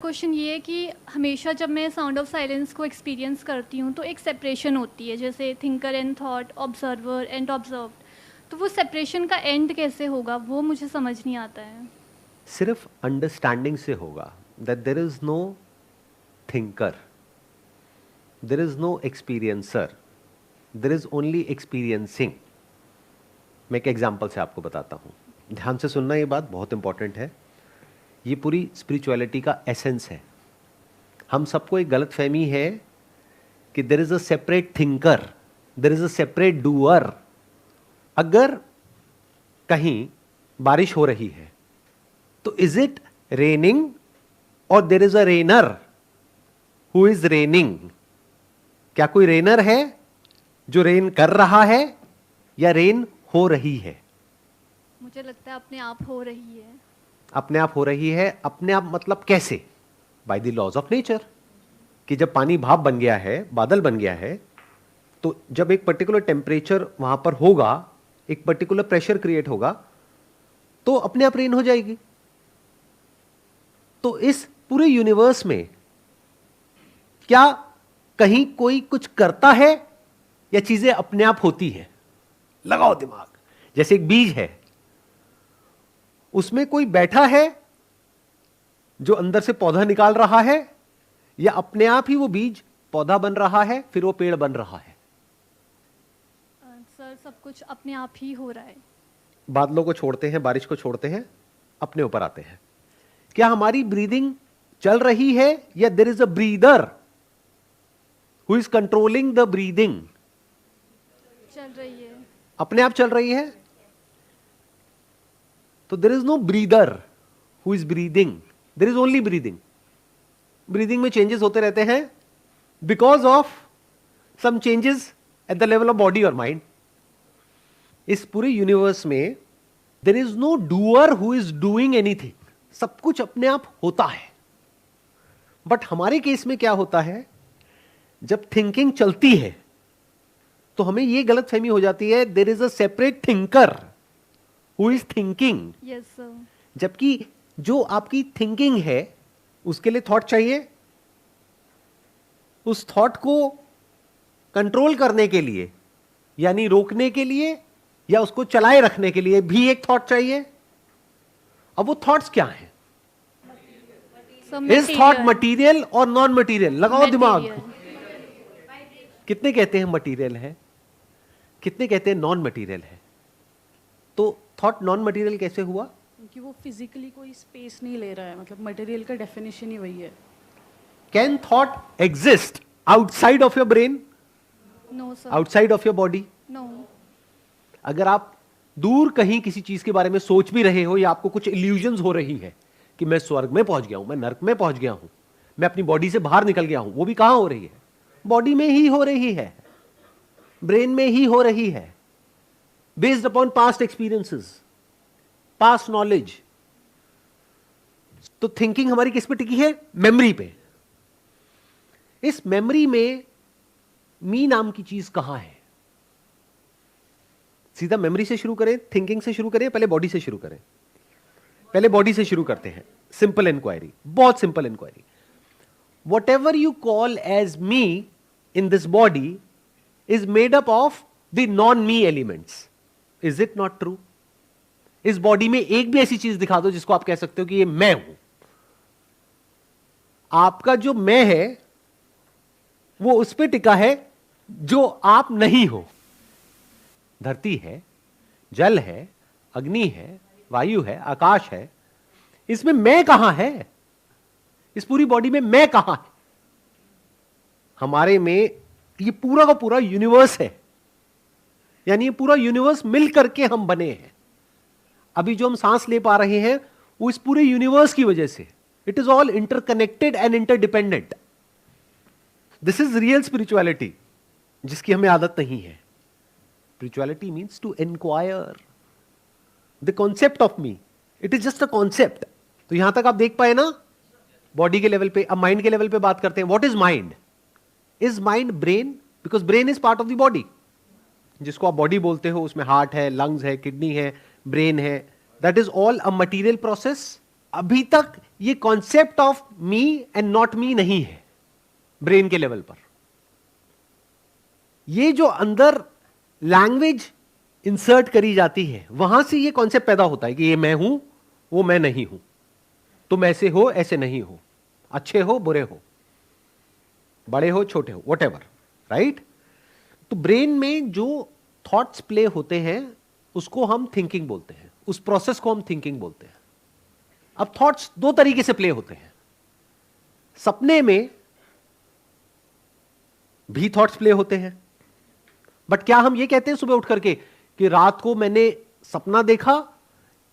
Question ये है कि हमेशा जब मैं साउंड ऑफ साइलेंस को एक्सपीरियंस करती हूँ तो एक सेपरेशन होती है, जैसे thinker and thought, observer and observed. तो वो सेपरेशन का एंड कैसे होगा वो मुझे समझ नहीं आता है। सिर्फ अंडरस्टैंडिंग से होगा that there is no thinker, there is no experiencer, there is only experiencing. मैं एक एग्जाम्पल से आपको बताता हूँ, ध्यान से सुनना, ये बात बहुत इंपॉर्टेंट है। ये पूरी स्पिरिचुअलिटी का एसेंस है। हम सबको एक गलत फहमी है कि देर is a separate thinker, there is a separate doer. अगर कहीं बारिश हो रही है तो इज इट रेनिंग और there is a rainer who is raining? क्या कोई रेनर है जो रेन कर रहा है या रेन हो रही है? मुझे लगता है अपने आप हो रही है। अपने आप हो रही है। अपने आप मतलब कैसे? By the laws of nature. कि जब पानी भाप बन गया है, बादल बन गया है, तो जब एक पर्टिकुलर टेम्परेचर वहां पर होगा, एक पर्टिकुलर प्रेशर क्रिएट होगा, तो अपने आप रेन हो जाएगी। तो इस पूरे यूनिवर्स में क्या कहीं कोई कुछ करता है या चीजें अपने आप होती हैं? लगाओ दिमाग। जैसे एक बीज है, उसमें कोई बैठा है जो अंदर से पौधा निकाल रहा है, या अपने आप ही वो बीज पौधा बन रहा है, फिर वो पेड़ बन रहा है? सर, सब कुछ अपने आप ही हो रहा है। बादलों को छोड़ते हैं, बारिश को छोड़ते हैं, अपने ऊपर आते हैं। क्या हमारी ब्रीदिंग चल रही है या there is a breather who is controlling the breathing? चल रही है। अपने आप चल रही है। तो there is no breather who is breathing, there is only breathing. Breathing में चेंजेस होते रहते हैं because of some changes at the level of body और माइंड। इस पूरे यूनिवर्स में there is no doer who is doing anything. सब कुछ अपने आप होता है। बट हमारे केस में क्या होता है, जब थिंकिंग चलती है तो हमें यह गलत फहमी हो जाती है there is a separate thinker who is thinking. Yes sir. जबकि जो आपकी थिंकिंग है उसके लिए थॉट चाहिए। उस थॉट को कंट्रोल करने के लिए, यानी रोकने के लिए या उसको चलाए रखने के लिए भी एक थॉट चाहिए। अब वो थॉट्स क्या हैं? इज थॉट मटीरियल और नॉन मटीरियल? लगाओ दिमाग। कितने कहते हैं मटीरियल है, कितने कहते हैं नॉन मटीरियल है? तो थॉट नॉन मटीरियल कैसे हुआ? क्योंकि वो फिजिकली कोई स्पेस नहीं ले रहा है, मतलब मटेरियल का डेफिनेशन ही वही है। Can thought exist outside of your brain, no sir. Outside of your body? No. अगर आप दूर कहीं किसी चीज के बारे में सोच भी रहे हो या आपको कुछ इल्यूजन्स हो रही है कि मैं स्वर्ग में पहुंच गया हूं, मैं नर्क में पहुंच गया हूं, मैं अपनी बॉडी से बाहर निकल गया हूं, वो भी कहां हो रही है? बॉडी में ही हो रही है, ब्रेन में ही हो रही है, based upon past experiences, past knowledge. तो थिंकिंग हमारी किस पे टिकी है? मेमोरी पे। इस मेमोरी में मी नाम की चीज कहां है? सीधा मेमोरी से शुरू करें, थिंकिंग से शुरू करें, पहले बॉडी से शुरू करें? पहले बॉडी से शुरू करते हैं। सिंपल इंक्वायरी, बहुत simple inquiry. Whatever you call as me in this body is made up of the non me elements. Is it not true? इस बॉडी में एक भी ऐसी चीज दिखा दो जिसको आप कह सकते हो कि ये मैं हूं। आपका जो मैं है वो उस पर टिका है जो आप नहीं हो। धरती है, जल है, अग्नि है, वायु है, आकाश है, इसमें मैं कहां है? इस पूरी बॉडी में मैं कहां है? हमारे में ये पूरा का पूरा यूनिवर्स है, यानी ये पूरा यूनिवर्स मिल करके हम बने हैं। अभी जो हम सांस ले पा रहे हैं वो इस पूरे यूनिवर्स की वजह से। It is all interconnected and interdependent. This is real spirituality, जिसकी हमें आदत नहीं है। Spirituality means to inquire the concept of me. It is just a concept. तो यहां तक आप देख पाए ना, बॉडी के लेवल पे। अब माइंड के लेवल पे बात करते हैं। What is mind? Is mind brain? Because brain is part of the body. जिसको आप बॉडी बोलते हो उसमें हार्ट है, लंग्स है, किडनी है, ब्रेन है। That is all a material process अभी तक ये concept of me and not me नहीं है ब्रेन के लेवल पर। ये जो अंदर लैंग्वेज इंसर्ट करी जाती है, वहां से ये कॉन्सेप्ट पैदा होता है कि ये मैं हूं, वो मैं नहीं हूं, तुम ऐसे हो ऐसे नहीं हो, अच्छे हो बुरे हो, बड़े हो छोटे हो, व्हाटएवर, राइट। तो ब्रेन में जो थॉट्स प्ले होते हैं उसको हम थिंकिंग बोलते हैं, उस प्रोसेस को हम थिंकिंग बोलते हैं। अब थॉट्स दो तरीके से प्ले होते हैं। सपने में भी थॉट्स प्ले होते हैं, बट क्या हम ये कहते हैं सुबह उठ करके कि रात को मैंने सपना देखा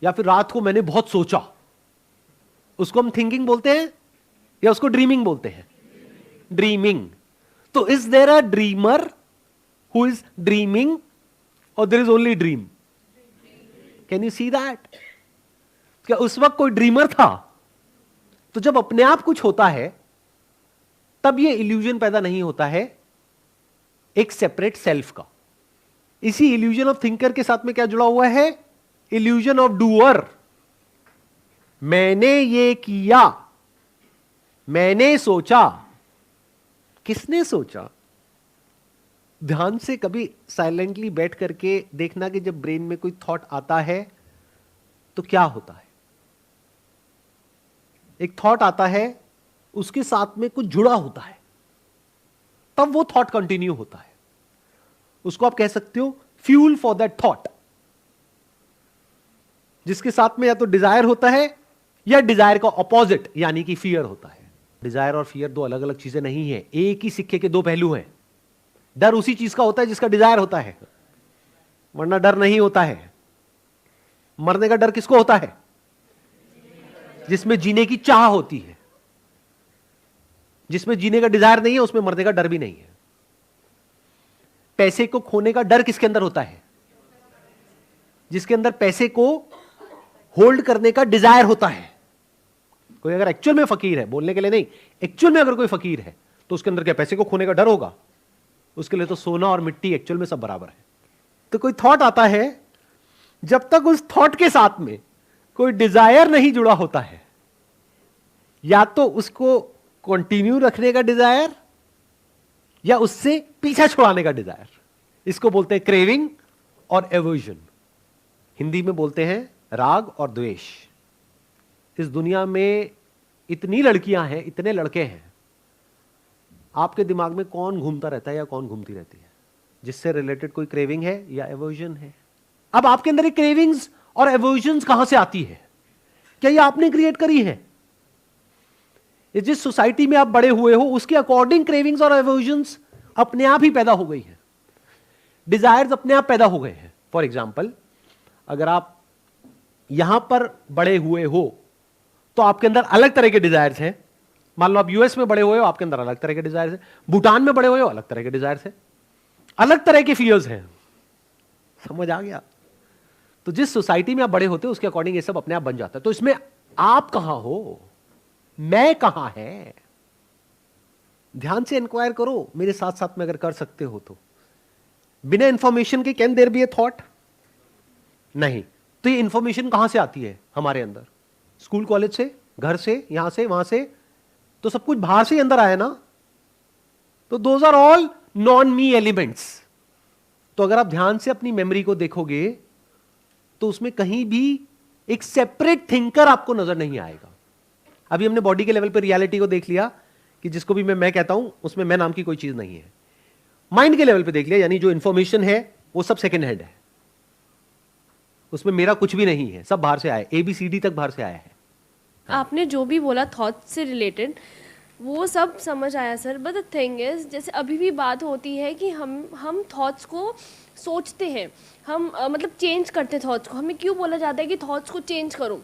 या फिर रात को मैंने बहुत सोचा, उसको हम थिंकिंग बोलते हैं या उसको ड्रीमिंग बोलते हैं? ड्रीमिंग। तो is there a dreamer who is dreaming और there is only dream? Can you see that? क्या उस वक्त कोई ड्रीमर था? तो जब अपने आप कुछ होता है तब ये इल्यूजन पैदा नहीं होता है एक सेपरेट सेल्फ का। इसी इल्यूजन ऑफ थिंकर के साथ में क्या जुड़ा हुआ है? Illusion of doer. मैंने ये किया, मैंने सोचा। किसने सोचा? ध्यान से कभी साइलेंटली बैठ करके देखना कि जब ब्रेन में कोई थॉट आता है तो क्या होता है। एक थॉट आता है, उसके साथ में कुछ जुड़ा होता है, तब वो थॉट कंटिन्यू होता है। उसको आप कह सकते हो फ्यूल फॉर दैट थॉट, जिसके साथ में या तो डिजायर होता है या डिजायर का ऑपोजिट यानी कि फियर होता है। डिजायर और फियर दो अलग अलग चीजें नहीं है, एक ही सिक्के के दो पहलू हैं। डर उसी चीज का होता है जिसका डिजायर होता है, वरना डर नहीं होता है। मरने का डर किसको होता है? जिसमें जीने की चाह होती है। जिसमें जीने का डिजायर नहीं है उसमें मरने का डर भी नहीं है। पैसे को खोने का डर किसके अंदर होता है? जिसके अंदर पैसे को होल्ड करने का डिजायर होता है। कोई अगर एक्चुअल में फकीर है, बोलने के लिए नहीं, एक्चुअल में अगर कोई फकीर है तो उसके अंदर क्या पैसे को खोने का डर होगा? उसके लिए तो सोना और मिट्टी एक्चुअल में सब बराबर है। तो कोई थॉट आता है, जब तक उस थॉट के साथ में कोई डिजायर नहीं जुड़ा होता है, या तो उसको कंटिन्यू रखने का डिजायर या उससे पीछा छुड़ाने का डिजायर, इसको बोलते हैं क्रेविंग और एवर्जन। हिंदी में बोलते हैं राग और द्वेष। इस दुनिया में इतनी लड़कियां हैं, इतने लड़के हैं, आपके दिमाग में कौन घूमता रहता है या कौन घूमती रहती है जिससे रिलेटेड कोई क्रेविंग है या एवर्जन है? अब आपके अंदर ये क्रेविंग्स और एवर्जन कहां से आती है? क्या ये आपने क्रिएट करी है? ये जिस सोसाइटी में आप बड़े हुए हो उसके अकॉर्डिंग क्रेविंग्स और एवर्जन्स अपने आप ही पैदा हो गई है। डिजायर्स अपने आप पैदा हो गए हैं। फॉर एग्जाम्पल, अगर आप यहां पर बड़े हुए हो तो आपके अंदर अलग तरह के डिजायर्स हैं। मान लो आप यूएस में बड़े हुए हो, आपके अंदर अलग तरह के डिजायर्स हैं। भूटान में बड़े हुए हो, अलग तरह के डिजायर्स हैं, अलग तरह के फियर्स हैं। समझ आ गया? तो जिस सोसाइटी में आप बड़े होते हो उसके अकॉर्डिंग ये सब अपने आप बन जाता है। तो इसमें आप कहां हो, मैं कहां है? ध्यान से इंक्वायर करो, मेरे साथ साथ में अगर कर सकते हो तो। बिना इंफॉर्मेशन के can there be a thought? नहीं। तो ये इंफॉर्मेशन कहां से आती है हमारे अंदर? स्कूल कॉलेज से, घर से, यहां से, वहां से, तो सब कुछ बाहर से ही अंदर आया ना। तो those are all non me elements. तो अगर आप ध्यान से अपनी मेमोरी को देखोगे तो उसमें कहीं भी एक सेपरेट थिंकर आपको नजर नहीं आएगा। अभी हमने बॉडी के लेवल पे रियलिटी को देख लिया कि जिसको भी मैं कहता हूं उसमें मैं नाम की कोई चीज नहीं है। माइंड के लेवल पे देख लिया, यानी जो इंफॉर्मेशन है वो सब सेकंड हैंड है, उसमें मेरा कुछ भी नहीं है, सब बाहर से आया, ABCD तक बाहर से आया है। आपने जो भी बोला थॉट से रिलेटेड वो सब समझ आया sir, but the thing is जैसे अभी भी बात होती है कि हम थॉट्स को सोचते हैं, हम मतलब चेंज करते हैं थॉट्स को। हमें क्यों बोला जाता है कि थॉट्स को चेंज करो,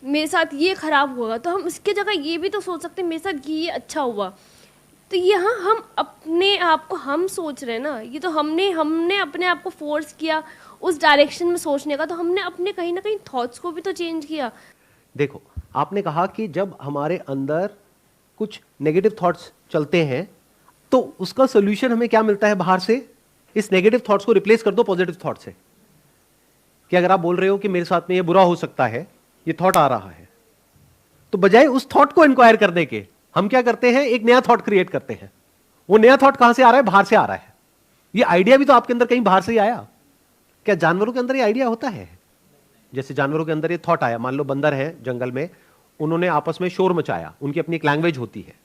मेरे साथ ये खराब हुआ, तो हम इसके जगह ये भी तो सोच सकते हैं मेरे साथ ये अच्छा हुआ। तो यहाँ हम अपने आप को हम सोच रहे हैं ना, ये तो हमने अपने आप को फोर्स किया उस डायरेक्शन में सोचने का, तो हमने अपने कहीं ना कहीं थॉट्स को भी तो चेंज किया। देखो, आपने कहा कि जब हमारे अंदर कुछ नेगेटिव थॉट्स चलते हैं तो उसका सोल्यूशन हमें क्या मिलता है बाहर से? इस नेगेटिव थॉट्स को रिप्लेस कर दो पॉजिटिव थॉट से। कि अगर आप बोल रहे हो कि मेरे साथ में ये बुरा हो सकता है, ये थॉट आ रहा है, तो बजाय उस थॉट को इंक्वायर करने के हम क्या करते हैं, एक नया थॉट क्रिएट करते हैं। वो नया थॉट कहां से आ रहा है? बाहर से आ रहा है। ये आइडिया भी तो आपके अंदर कहीं बाहर से ही आया। क्या जानवरों के अंदर ये आइडिया होता है? जैसे जानवरों के अंदर ये थॉट आया, मान लो बंदर है जंगल में, उन्होंने आपस में शोर मचाया, उनकी अपनी एक लैंग्वेज होती है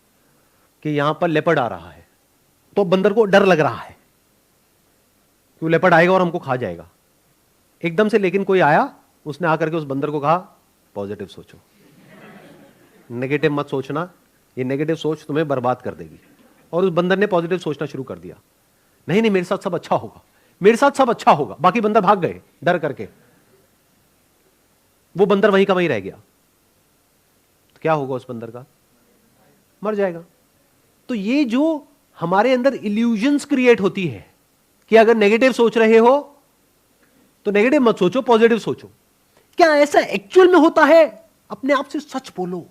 कि यहां पर लेपर्ड आ रहा है, तो बंदर को डर लग रहा है कि वो लेपर्ड आएगा और हमको खा जाएगा। एकदम से लेकिन कोई आया, उसने आकर के उस बंदर को कहा पॉजिटिव सोचो, नेगेटिव मत सोचना, ये नेगेटिव सोच तुम्हें बर्बाद कर देगी। और उस बंदर ने पॉजिटिव सोचना शुरू कर दिया, नहीं नहीं मेरे साथ सब अच्छा होगा, मेरे साथ सब अच्छा होगा। बाकी बंदर भाग गए डर करके, वो बंदर वहीं का वहीं रह गया। तो क्या होगा उस बंदर का? मर जाएगा। तो ये जो हमारे अंदर इल्यूजन्स क्रिएट होती है कि अगर नेगेटिव सोच रहे हो तो नेगेटिव मत सोचो, पॉजिटिव सोचो। क्या ऐसा एक्चुअल में होता है? अपने आप से सच बोलो।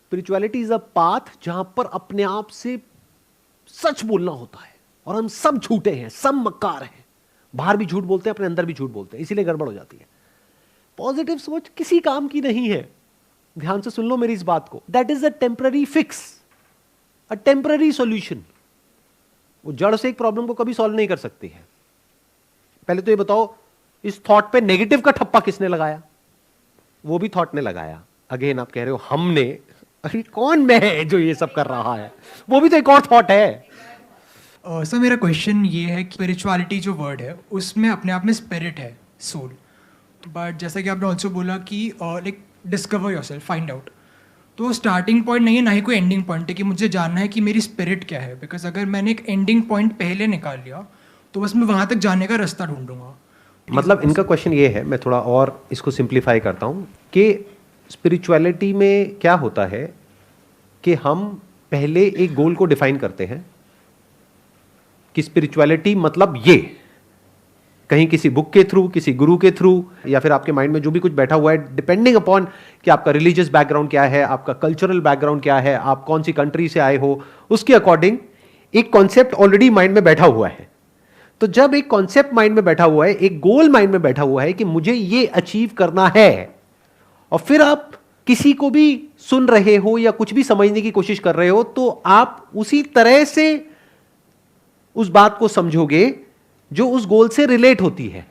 स्पिरिचुअलिटी इज अ पाथ जहां पर अपने आप से सच बोलना होता है। और हम सब झूठे हैं, सब मक्कार हैं, बाहर भी झूठ बोलते हैं, अपने अंदर भी झूठ बोलते हैं, इसीलिए गड़बड़ हो जाती है। पॉजिटिव सोच किसी काम की नहीं है। ध्यान से सुन लो मेरी इस बात को। That is a temporary fix, a temporary solution. वो जड़ से एक प्रॉब्लम को कभी सॉल्व नहीं कर सकती है। पहले तो ये बताओ, इस थॉट पे नेगेटिव का ठप्पा किसने लगाया? वो भी थॉट ने लगाया। अगेन आप कह रहे हो हमने, अरे कौन मैं है जो ये सब कर रहा है? वो भी तो एक और थॉट है। सर मेरा क्वेश्चन ये है कि स्पिरिचुअलिटी जो वर्ड है उसमें अपने आप में स्पिरिट है, सोल। बट जैसा कि आपने ऑल्सो बोला कि like discover yourself, find out, तो स्टार्टिंग पॉइंट नहीं है, ना ही कोई एंडिंग पॉइंट है कि मुझे जानना है कि मेरी स्पिरिट क्या है। बिकॉज अगर मैंने एक एंडिंग पॉइंट पहले निकाल लिया तो बस मैं वहाँ तक जाने का रास्ता ढूंढूंगा। मतलब इनका क्वेश्चन ये है, मैं थोड़ा और इसको सिंप्लीफाई करता हूँ कि स्पिरिचुअलिटी में क्या होता है कि हम पहले एक गोल को डिफाइन करते हैं कि स्पिरिचुअलिटी मतलब ये, कहीं किसी बुक के थ्रू, किसी गुरु के थ्रू, या फिर आपके माइंड में जो भी कुछ बैठा हुआ है, डिपेंडिंग अपॉन कि आपका रिलीजियस बैकग्राउंड क्या है, आपका कल्चरल बैकग्राउंड क्या है, आप कौन सी कंट्री से आए हो, उसके अकॉर्डिंग एक कॉन्सेप्ट ऑलरेडी माइंड में बैठा हुआ है। तो जब एक कॉन्सेप्ट माइंड में बैठा हुआ है, एक गोल माइंड में बैठा हुआ है कि मुझे ये अचीव करना है, और फिर आप किसी को भी सुन रहे हो या कुछ भी समझने की कोशिश कर रहे हो, तो आप उसी तरह से उस बात को समझोगे जो उस गोल से रिलेट होती है।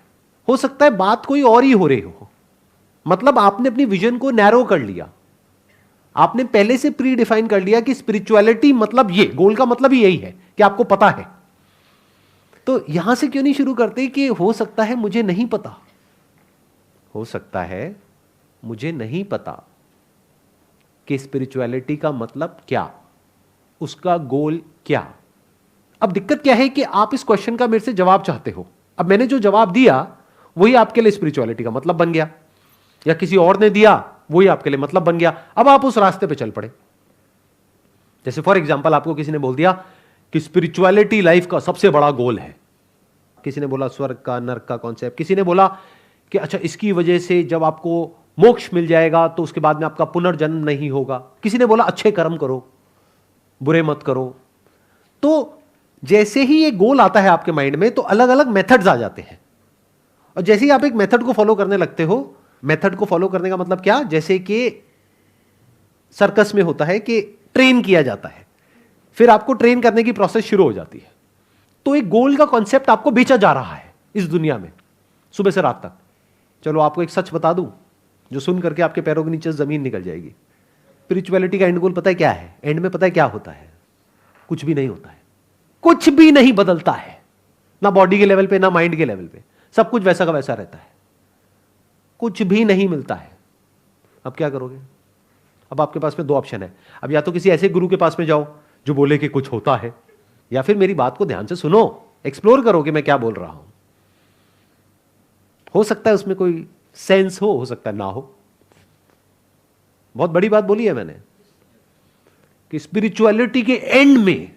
हो सकता है बात कोई और ही हो रही हो, मतलब आपने अपनी विजन को नैरो कर लिया, आपने पहले से प्री डिफाइन कर लिया कि स्पिरिचुअलिटी मतलब ये, गोल का मतलब ही यही है कि आपको पता है। तो यहां से क्यों नहीं शुरू करते कि हो सकता है मुझे नहीं पता, हो सकता है मुझे नहीं पता कि स्पिरिचुअलिटी का मतलब क्या, उसका गोल क्या। अब दिक्कत क्या है कि आप इस क्वेश्चन का मेरे से जवाब चाहते हो। अब मैंने जो जवाब दिया वही आपके लिए स्पिरिचुअलिटी का मतलब बन गया, या किसी और ने दिया वही आपके लिए मतलब बन गया। अब आप उस रास्ते पे चल पड़े। जैसे फॉर एग्जांपल आपको किसी ने बोल दिया कि स्पिरिचुअलिटी लाइफ का सबसे बड़ा गोल है, किसी ने बोला स्वर्ग का, नरक का कॉन्सेप्ट, किसी ने बोला कि अच्छा इसकी वजह से जब आपको मोक्ष मिल जाएगा तो उसके बाद में आपका पुनर्जन्म नहीं होगा, किसी ने बोला अच्छे कर्म करो, बुरे मत करो। तो जैसे ही ये गोल आता है आपके माइंड में तो अलग अलग मेथड्स आ जाते हैं, और जैसे ही आप एक मेथड को फॉलो करने लगते हो, मेथड को फॉलो करने का मतलब क्या, जैसे कि सर्कस में होता है कि ट्रेन किया जाता है, फिर आपको ट्रेन करने की प्रोसेस शुरू हो जाती है। तो एक गोल का कॉन्सेप्ट आपको बेचा जा रहा है इस दुनिया में सुबह से रात तक। चलो आपको एक सच बता दूं जो सुन करके आपके पैरों के नीचे जमीन निकल जाएगी। स्पिरिचुअलिटी का एंड गोल पता है क्या है? एंड में पता है क्या होता है? कुछ भी नहीं होता है, कुछ भी नहीं बदलता है, ना बॉडी के लेवल पे ना माइंड के लेवल पे, सब कुछ वैसा का वैसा रहता है, कुछ भी नहीं मिलता है। अब क्या करोगे? अब आपके पास में दो ऑप्शन है। अब या तो किसी ऐसे गुरु के पास में जाओ जो बोले कि कुछ होता है, या फिर मेरी बात को ध्यान से सुनो, एक्सप्लोर करो कि मैं क्या बोल रहा हूं। हो सकता है उसमें कोई सेंस हो सकता है ना हो। बहुत बड़ी बात बोली है मैंने कि स्पिरिचुअलिटी के एंड में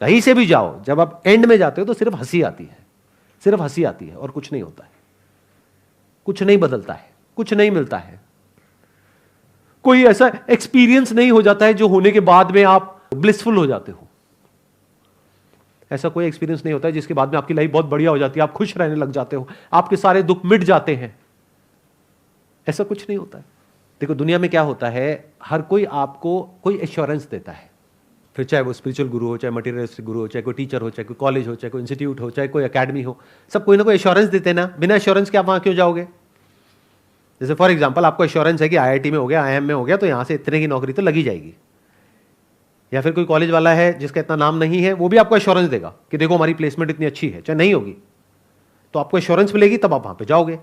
कहीं से भी जाओ, जब आप एंड में जाते हो तो सिर्फ हंसी आती है, सिर्फ हंसी आती है और कुछ नहीं होता है, कुछ नहीं बदलता है, कुछ नहीं मिलता है, कोई ऐसा एक्सपीरियंस नहीं हो जाता है जो होने के बाद में आप ब्लिसफुल हो जाते हो। ऐसा कोई एक्सपीरियंस नहीं होता है जिसके बाद में आपकी लाइफ बहुत बढ़िया हो जाती है, आप खुश रहने लग जाते हो, आपके सारे दुख मिट जाते हैं। ऐसा कुछ नहीं होता है। देखो दुनिया में क्या होता है, हर कोई आपको कोई एश्योरेंस देता है, फिर चाहे वो स्पिरिचुअल गुरु हो, चाहे मटेरियलिस्टिक गुरु हो, चाहे कोई टीचर हो, चाहे कोई कॉलेज हो, चाहे कोई इंस्टीट्यूट हो, चाहे कोई एकेडमी हो, सब कोई ना कोई एश्योरेंस देते हैं ना। बिना एश्योरेंस के आप वहां क्यों जाओगे? जैसे फॉर एग्जांपल आपको एश्योरेंस है कि आईआईटी में हो गया, आईएम में हो गया, तो यहां से इतने की नौकरी तो लगी जाएगी। या फिर कोई कॉलेज वाला है जिसका इतना नाम नहीं है, वो भी आपको एश्योरेंस देगा कि देखो हमारी प्लेसमेंट इतनी अच्छी है, चाहे नहीं होगी तो आपको एश्योरेंस मिलेगी, तब आप वहां पे जाओगे।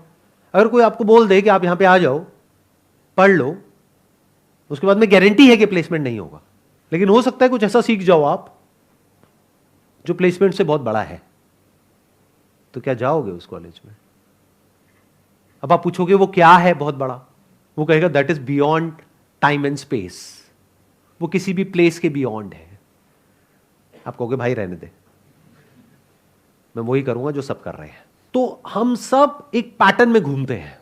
अगर कोई आपको बोल दे कि आप यहां पे आ जाओ, पढ़ लो, उसके बाद में गारंटी है कि प्लेसमेंट नहीं होगा, लेकिन हो सकता है कुछ ऐसा सीख जाओ आप जो प्लेसमेंट से बहुत बड़ा है, तो क्या जाओगे उस कॉलेज में? अब आप पूछोगे वो क्या है बहुत बड़ा, वो कहेगा that is beyond time and space, वो किसी भी प्लेस के बियॉन्ड है। आप कहोगे भाई रहने दे, मैं वही करूंगा जो सब कर रहे हैं। तो हम सब एक पैटर्न में घूमते हैं।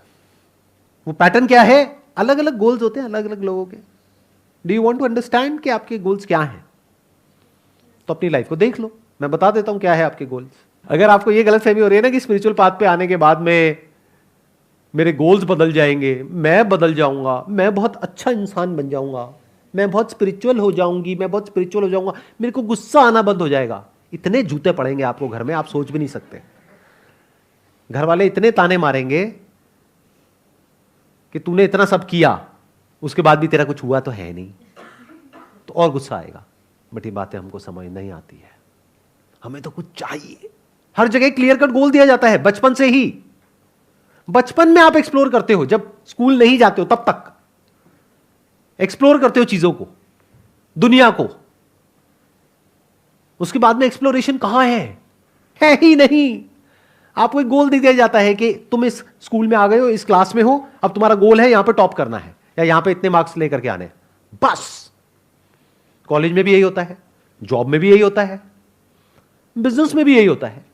वो पैटर्न क्या है? अलग अलग गोल्स होते हैं अलग अलग लोगों के। Do you want to understand कि आपके गोल्स क्या हैं? तो अपनी लाइफ को देख लो, मैं बता देता हूं क्या है आपके गोल्स। अगर आपको ये गलतफहमी हो रही है ना कि स्पिरिचुअल पाथ पे आने के बाद में मेरे गोल्स बदल जाएंगे, मैं बदल जाऊंगा, मैं बहुत अच्छा इंसान बन जाऊंगा, मैं बहुत स्पिरिचुअल हो जाऊंगी, मैं बहुत स्पिरिचुअल हो जाऊंगा, मेरे को गुस्सा आना बंद हो जाएगा, इतने जूते पड़ेंगे आपको घर में, आप सोच भी नहीं सकते। घर वाले इतने ताने मारेंगे कि तूने इतना सब किया, उसके बाद भी तेरा कुछ हुआ तो है नहीं, तो और गुस्सा आएगा। बट ये बातें हमको समझ नहीं आती है, हमें तो कुछ चाहिए। हर जगह क्लियर कट गोल दिया जाता है बचपन से ही। बचपन में आप एक्सप्लोर करते हो, जब स्कूल नहीं जाते हो तब तक एक्सप्लोर करते हो चीजों को, दुनिया को। उसके बाद में एक्सप्लोरेशन कहां है ही नहीं। आपको एक गोल दे दिया जाता है कि तुम इस स्कूल में आ गए हो, इस क्लास में हो, अब तुम्हारा गोल है यहां पे टॉप करना है या यहां पे इतने मार्क्स लेकर के आने, बस। कॉलेज में भी यही होता है, जॉब में भी यही होता है, बिजनेस में भी यही होता है।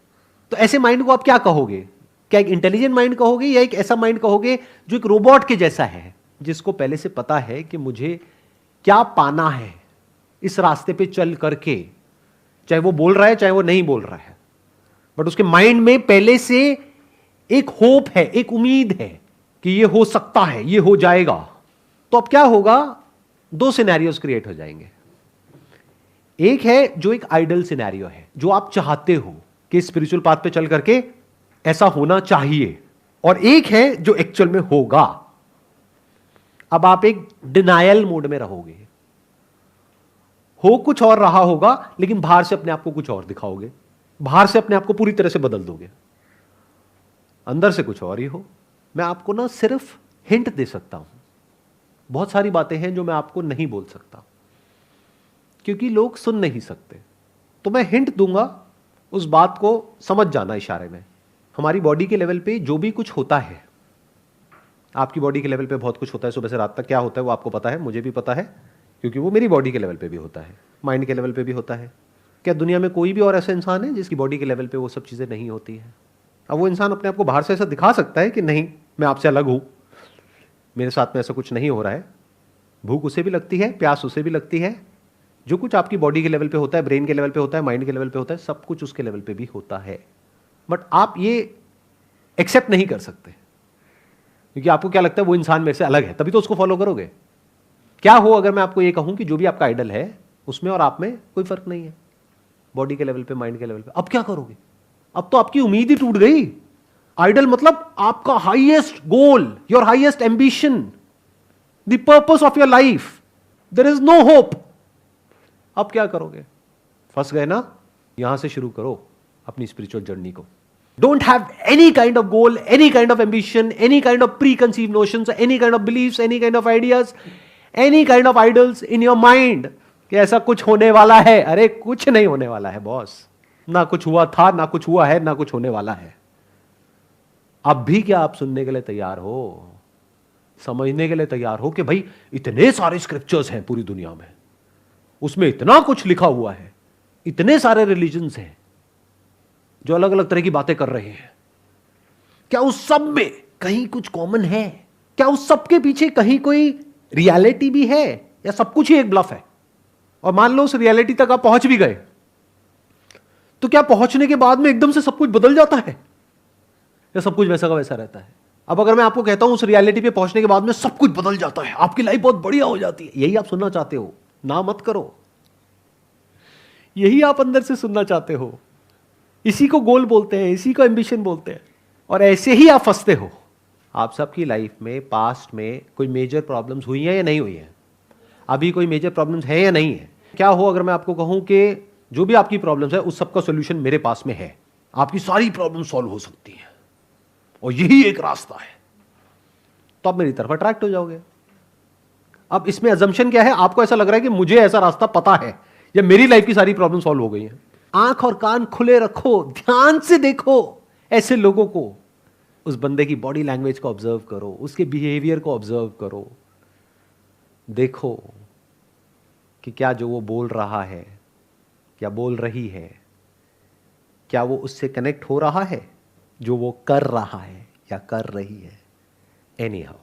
तो ऐसे माइंड को आप क्या कहोगे? क्या एक इंटेलिजेंट माइंड कहोगे या एक ऐसा माइंड कहोगे जो एक रोबोट के जैसा है, जिसको पहले से पता है कि मुझे क्या पाना है इस रास्ते पे चल करके, चाहे वो बोल रहा है चाहे वो नहीं बोल रहा है, बट उसके माइंड में पहले से एक होप है, एक उम्मीद है कि ये हो सकता है, ये हो जाएगा। तो अब क्या होगा? दो सिनेरियोस क्रिएट हो जाएंगे। एक है जो एक आइडल सिनेरियो है, जो आप चाहते हो कि स्पिरिचुअल पाथ पे चल करके ऐसा होना चाहिए, और एक है जो एक्चुअल में होगा। अब आप एक डिनायल मोड में रहोगे, हो कुछ और रहा होगा, लेकिन बाहर से अपने आप को कुछ और दिखाओगे, बाहर से अपने आप को पूरी तरह से बदल दोगे, अंदर से कुछ और ही हो। मैं आपको ना सिर्फ हिंट दे सकता हूं, बहुत सारी बातें हैं जो मैं आपको नहीं बोल सकता क्योंकि लोग सुन नहीं सकते। तो मैं हिंट दूंगा, उस बात को समझ जाना इशारे में। हमारी बॉडी के लेवल पे जो भी कुछ होता है, आपकी बॉडी के लेवल पे बहुत कुछ होता है, सुबह से रात तक क्या होता है वो आपको पता है, मुझे भी पता है, क्योंकि वो मेरी बॉडी के लेवल पे भी होता है, माइंड के लेवल पे भी होता है। क्या दुनिया में कोई भी और ऐसा इंसान है जिसकी बॉडी के लेवल पे वो सब चीज़ें नहीं होती है? अब वो इंसान अपने आप को बाहर से ऐसा दिखा सकता है कि नहीं मैं आपसे अलग हूँ, मेरे साथ में ऐसा कुछ नहीं हो रहा है। भूख उसे भी लगती है, प्यास उसे भी लगती है, जो कुछ आपकी बॉडी के लेवल पे होता है, ब्रेन के लेवल पे होता है, माइंड के लेवल पे होता है, सब कुछ उसके लेवल पे भी होता है। बट आप ये एक्सेप्ट नहीं कर सकते क्योंकि आपको क्या लगता है वो इंसान मेरे से अलग है, तभी तो उसको फॉलो करोगे। क्या हो अगर मैं आपको ये कहूं कि जो भी आपका आइडल है उसमें और आप में कोई फर्क नहीं है, बॉडी के लेवल पे, माइंड के लेवल पे? अब क्या करोगे? अब तो आपकी उम्मीद ही टूट गई। आइडल मतलब आपका highest goal, your highest ambition, the purpose of your life, there is no hope. अब क्या करोगे? फंस गए ना? यहां से शुरू करो अपनी स्पिरिचुअल जर्नी को। Don't have any kind of goal, any kind of ambition, any kind of preconceived notions, any kind of beliefs, any kind of ideas, any kind of idols in your mind कि ऐसा कुछ होने वाला है। अरे कुछ नहीं होने वाला है बॉस, ना कुछ हुआ था, ना कुछ हुआ है, ना कुछ होने वाला है। अब भी क्या आप सुनने के लिए तैयार हो, समझने के लिए तैयार हो कि भाई इतने सारे स्क्रिप्चर्स हैं पूरी दुनिया में, उसमें इतना कुछ लिखा हुआ है, इतने सारे रिलीजन्स हैं जो अलग अलग तरह की बातें कर रहे हैं, क्या उस सब में कहीं कुछ कॉमन है? क्या उस सब के पीछे कहीं कोई रियलिटी भी है, या सब कुछ ही एक ब्लफ है? और मान लो उस रियलिटी तक आप पहुंच भी गए, तो क्या पहुंचने के बाद में एकदम से सब कुछ बदल जाता है, या सब कुछ वैसा का वैसा रहता है? अब अगर मैं आपको कहता हूं उस रियलिटी पे पहुंचने के बाद में सब कुछ बदल जाता है, आपकी लाइफ बहुत बढ़िया हो जाती है, यही आप सुनना चाहते हो? ना मत करो, यही आप अंदर से सुनना चाहते हो, इसी को गोल बोलते हैं, इसी को एम्बिशन बोलते हैं, और ऐसे ही आप फंसते हो। आप सबकी लाइफ में पास्ट में कोई मेजर प्रॉब्लम्स हुई हैं या नहीं हुई हैं? अभी कोई मेजर प्रॉब्लम्स है या नहीं है? क्या हो अगर मैं आपको कहूं कि जो भी आपकी प्रॉब्लम्स है उस सबका सॉल्यूशन मेरे पास में है, आपकी सारी प्रॉब्लम सॉल्व हो सकती हैं और यही एक रास्ता है, तो आप मेरी तरफ अट्रैक्ट हो जाओगे। अब इसमें अजम्पशन क्या है? आपको ऐसा लग रहा है कि मुझे ऐसा रास्ता पता है या मेरी लाइफ की सारी प्रॉब्लम सॉल्व हो गई हैं। आंख और कान खुले रखो, ध्यान से देखो ऐसे लोगों को, उस बंदे की बॉडी लैंग्वेज को ऑब्जर्व करो, उसके बिहेवियर को ऑब्जर्व करो, देखो कि क्या जो वो बोल रहा है, क्या बोल रही है, क्या वो उससे कनेक्ट हो रहा है जो वो कर रहा है या कर रही है। एनी हाउ,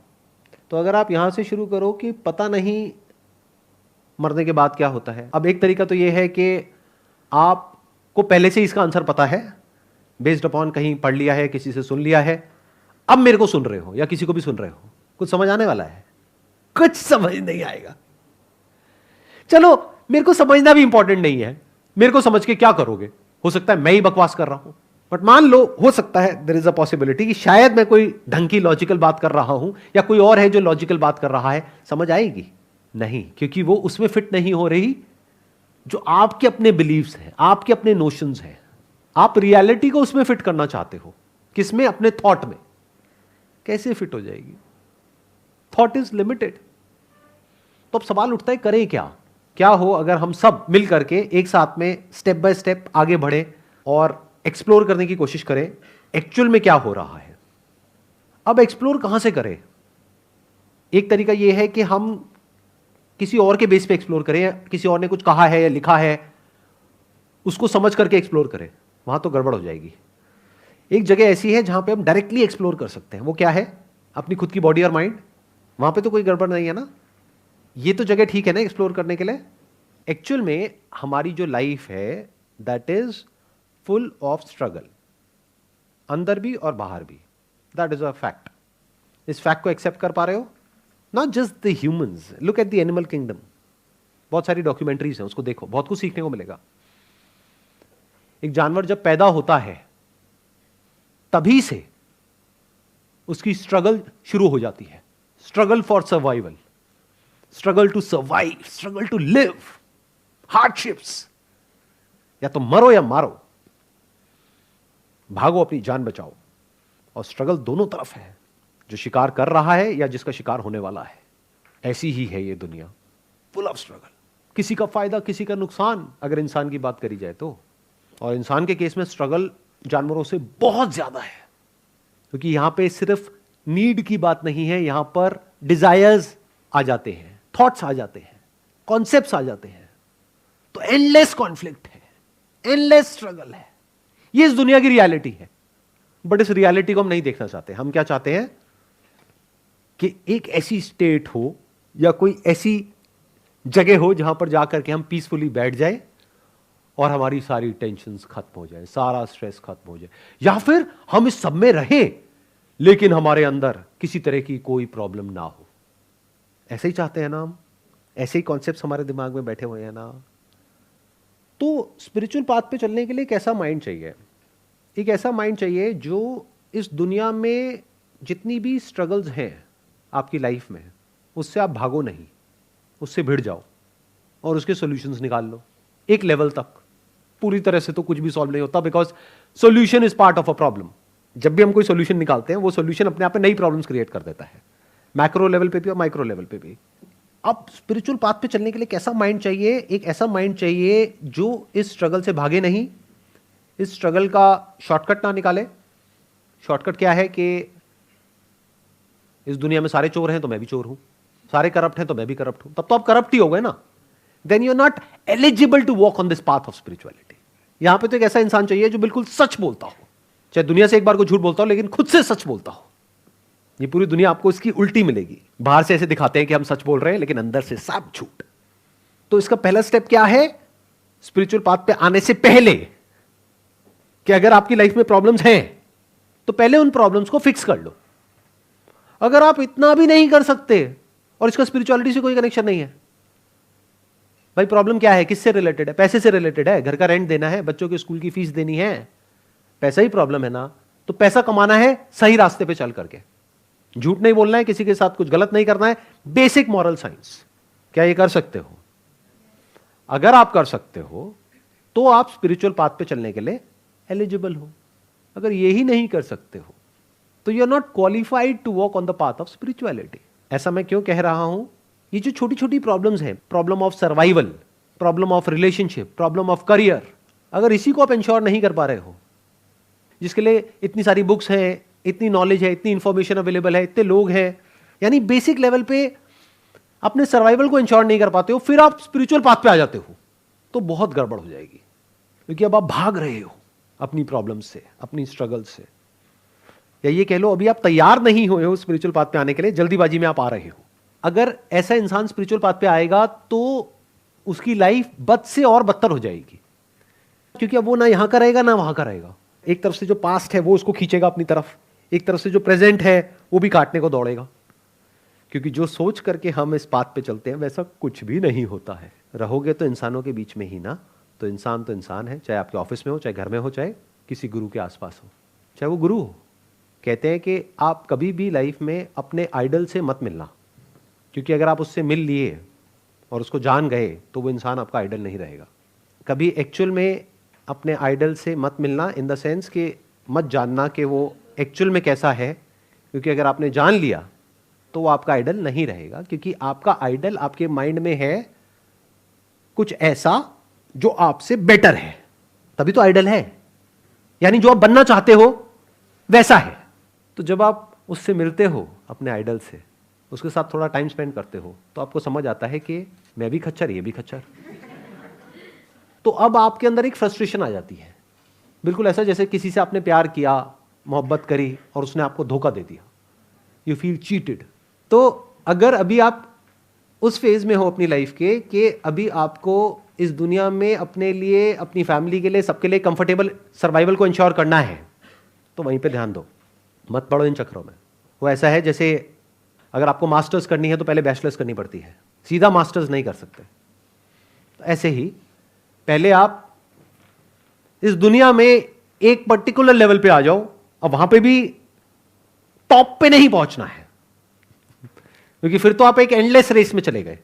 तो अगर आप यहां से शुरू करो कि पता नहीं मरने के बाद क्या होता है। अब एक तरीका तो ये है कि आपको पहले से इसका आंसर पता है, बेस्ड अपॉन कहीं पढ़ लिया है, किसी से सुन लिया है, अब मेरे को सुन रहे हो या किसी को भी सुन रहे हो, कुछ समझ आने वाला है? कुछ समझ नहीं आएगा। चलो, मेरे को समझना भी इंपॉर्टेंट नहीं है, मेरे को समझ के क्या करोगे? हो सकता है मैं ही बकवास कर रहा हूं, बट मान लो, हो सकता है देयर इज अ पॉसिबिलिटी कि शायद मैं कोई ढंग की लॉजिकल बात कर रहा हूं या कोई और है जो लॉजिकल बात कर रहा है। समझ आएगी? नहीं, क्योंकि वो उसमें फिट नहीं हो रही जो आपके अपने बिलीव्स हैं, आपके अपने नोशंस हैं। आप रियलिटी को उसमें फिट करना चाहते हो, किसमें? अपने थॉट में। कैसे फिट हो जाएगी? Thought is limited. तो अब सवाल उठता है, करें क्या? क्या हो अगर हम सब मिल करके एक साथ में स्टेप बाय स्टेप आगे बढ़े और एक्सप्लोर करने की कोशिश करें एक्चुअल में क्या हो रहा है। अब एक्सप्लोर कहां से करें? एक तरीका यह है कि हम किसी और के बेस पे एक्सप्लोर करें, किसी और ने कुछ कहा है या लिखा है उसको समझ करके एक्सप्लोर करें, वहां तो गड़बड़ हो जाएगी। एक जगह ऐसी है जहां पे हम डायरेक्टली एक्सप्लोर कर सकते हैं, वो क्या है? अपनी खुद की बॉडी और माइंड। वहां पे तो कोई गड़बड़ नहीं है ना, ये तो जगह ठीक है ना एक्सप्लोर करने के लिए। एक्चुअल में हमारी जो लाइफ है that is full of struggle, अंदर भी और बाहर भी। That is a fact. इस फैक्ट को एक्सेप्ट कर पा रहे हो? Not just the humans, look at the animal kingdom. बहुत सारी डॉक्यूमेंट्रीज हैं, उसको देखो, बहुत कुछ सीखने को मिलेगा। एक जानवर जब पैदा होता है तभी से उसकी स्ट्रगल शुरू हो जाती है। Struggle for survival, struggle to survive, struggle to live, hardships. या तो मरो या मारो, भागो, अपनी जान बचाओ। और स्ट्रगल दोनों तरफ है, जो शिकार कर रहा है या जिसका शिकार होने वाला है। ऐसी ही है ये दुनिया, फुल ऑफ स्ट्रगल। किसी का फायदा, किसी का नुकसान, अगर इंसान की बात करी जाए तो। और इंसान के केस में स्ट्रगल जानवरों से बहुत ज्यादा है, क्योंकि यहां पे सिर्फ नीड की बात नहीं है, यहां पर डिजायर्स आ जाते हैं, थॉट्स आ जाते हैं, कॉन्सेप्ट्स आ जाते हैं। तो एंडलेस कॉन्फ्लिक्ट है, एंडलेस स्ट्रगल है। ये इस दुनिया की रियलिटी है, बट इस रियलिटी को हम नहीं देखना चाहते। हम क्या चाहते हैं कि एक ऐसी स्टेट हो या कोई ऐसी जगह हो जहां पर जाकर के हम पीसफुली बैठ जाए और हमारी सारी टेंशन्स खत्म हो जाए, सारा स्ट्रेस खत्म हो जाए, या फिर हम इस सब में रहें लेकिन हमारे अंदर किसी तरह की कोई प्रॉब्लम ना हो। ऐसे ही चाहते हैं ना हम, ऐसे ही कॉन्सेप्ट्स हमारे दिमाग में बैठे हुए हैं ना। तो स्पिरिचुअल पाथ पे चलने के लिए एक ऐसा माइंड चाहिए, एक ऐसा माइंड चाहिए जो इस दुनिया में जितनी भी स्ट्रगल्स हैं आपकी लाइफ में, उससे आप भागो नहीं, उससे भिड़ जाओ और उसके सॉल्यूशंस निकाल लो एक लेवल तक। पूरी तरह से तो कुछ भी सॉल्व नहीं होता, because solution is part of a problem. जब भी हम कोई सॉल्यूशन निकालते हैं वो सॉल्यूशन अपने आप में नई प्रॉब्लम्स क्रिएट कर देता है, मैक्रो लेवल पे भी और माइक्रो लेवल पे भी। अब स्पिरिचुअल पाथ पे चलने के लिए कैसा माइंड चाहिए? एक ऐसा माइंड चाहिए जो इस स्ट्रगल से भागे नहीं, इस स्ट्रगल का शॉर्टकट ना निकाले। शॉर्टकट क्या है कि इस दुनिया में सारे चोर हैं तो मैं भी चोर हूं, सारे करप्ट हैं तो मैं भी करप्ट हूं, तब तो आप करप्ट ही हो गए ना। Then you are not eligible to walk on this path of spirituality. यहां पे तो एक ऐसा इंसान चाहिए जो बिल्कुल सच बोलता हो, चाहे दुनिया से एक बार को झूठ बोलता हो लेकिन खुद से सच बोलता हो। ये पूरी दुनिया आपको इसकी उल्टी मिलेगी। बाहर से ऐसे दिखाते हैं कि हम सच बोल रहे हैं लेकिन अंदर से सब झूठ। तो इसका पहला स्टेप क्या है स्पिरिचुअल पाथ पे आने से पहले? कि अगर आपकी लाइफ में प्रॉब्लम्स हैं तो पहले उन प्रॉब्लम्स को फिक्स कर लो। अगर आप इतना भी नहीं कर सकते और इसका स्पिरिचुअलिटी से कोई कनेक्शन नहीं है, भाई प्रॉब्लम क्या है, किससे रिलेटेड है? पैसे से रिलेटेड है, घर का रेंट देना है, बच्चों के स्कूल की फीस देनी है, पैसा ही प्रॉब्लम है ना। तो पैसा कमाना है सही रास्ते पे चल करके, झूठ नहीं बोलना है, किसी के साथ कुछ गलत नहीं करना है, बेसिक मॉरल साइंस। क्या ये कर सकते हो? अगर आप कर सकते हो तो आप स्पिरिचुअल पाथ पे चलने के लिए एलिजिबल हो। अगर यही नहीं कर सकते हो तो you are not qualified to walk on the path of spirituality. ऐसा मैं क्यों कह रहा हूं? ये जो छोटी छोटी प्रॉब्लम्स हैं, problem of survival, problem of relationship, problem of career, अगर इसी को आप इंश्योर नहीं कर पा रहे हो, जिसके लिए इतनी सारी बुक्स हैं, इतनी नॉलेज है, इतनी इंफॉर्मेशन अवेलेबल है, इतने लोग हैं, यानी बेसिक लेवल पे अपने सर्वाइवल को इंश्योर नहीं कर पाते हो, फिर आप स्पिरिचुअल पाथ पे आ जाते हो, तो बहुत गड़बड़ हो जाएगी। क्योंकि अब आप भाग रहे हो अपनी प्रॉब्लम से, अपनी स्ट्रगल से, या ये कह लो अभी आप तैयार नहीं हुए हो स्पिरिचुअल पाथ पे आने के लिए, जल्दीबाजी में आप आ रहे हो। अगर ऐसा इंसान स्पिरिचुअल पाथ पे आएगा तो उसकी लाइफ बद से और बदतर हो जाएगी, क्योंकि अब वो ना यहां का रहेगा ना वहां का रहेगा। एक तरफ से जो पास्ट है वो उसको खींचेगा अपनी तरफ, एक तरफ से जो प्रेजेंट है वो भी काटने को दौड़ेगा। क्योंकि जो सोच करके हम इस पाथ पे चलते हैं वैसा कुछ भी नहीं होता है। रहोगे तो इंसानों के बीच में ही ना, तो इंसान है, चाहे आपके ऑफिस में हो, चाहे घर में हो, चाहे किसी गुरु के आसपास हो, चाहे वो गुरु हो। कहते हैं कि आप कभी भी लाइफ में अपने आइडल से मत मिलना, क्योंकि अगर आप उससे मिल लिए और उसको जान गए तो वो इंसान आपका आइडल नहीं रहेगा। कभी एक्चुअल में अपने आइडल से मत मिलना, इन द सेंस कि मत जानना कि वो एक्चुअल में कैसा है, क्योंकि अगर आपने जान लिया तो वो आपका आइडल नहीं रहेगा। क्योंकि आपका आइडल आपके माइंड में है कुछ ऐसा जो आपसे बेटर है, तभी तो आइडल है, यानी जो आप बनना चाहते हो वैसा है। तो जब आप उससे मिलते हो अपने आइडल से, उसके साथ थोड़ा टाइम स्पेंड करते हो, तो आपको समझ आता है कि मैं भी खच्चर, ये भी खच्चर। तो अब आपके अंदर एक फ्रस्ट्रेशन आ जाती है, बिल्कुल ऐसा जैसे किसी से आपने प्यार किया, मोहब्बत करी और उसने आपको धोखा दे दिया, यू फील चीटेड। तो अगर अभी आप उस फेज में हो अपनी लाइफ के कि अभी आपको इस दुनिया में अपने लिए, अपनी फैमिली के लिए, सबके लिए कंफर्टेबल सर्वाइवल को इंश्योर करना है, तो वहीं पे ध्यान दो, मत पड़ो इन चक्रों में। वो ऐसा है जैसे अगर आपको मास्टर्स करनी है तो पहले बैचलर्स करनी पड़ती है, सीधा मास्टर्स नहीं कर सकते। तो ऐसे ही पहले आप इस दुनिया में एक पर्टिकुलर लेवल पे आ जाओ, अब वहां पे भी टॉप पे नहीं पहुंचना है, क्योंकि फिर तो आप एक एंडलेस रेस में चले गए।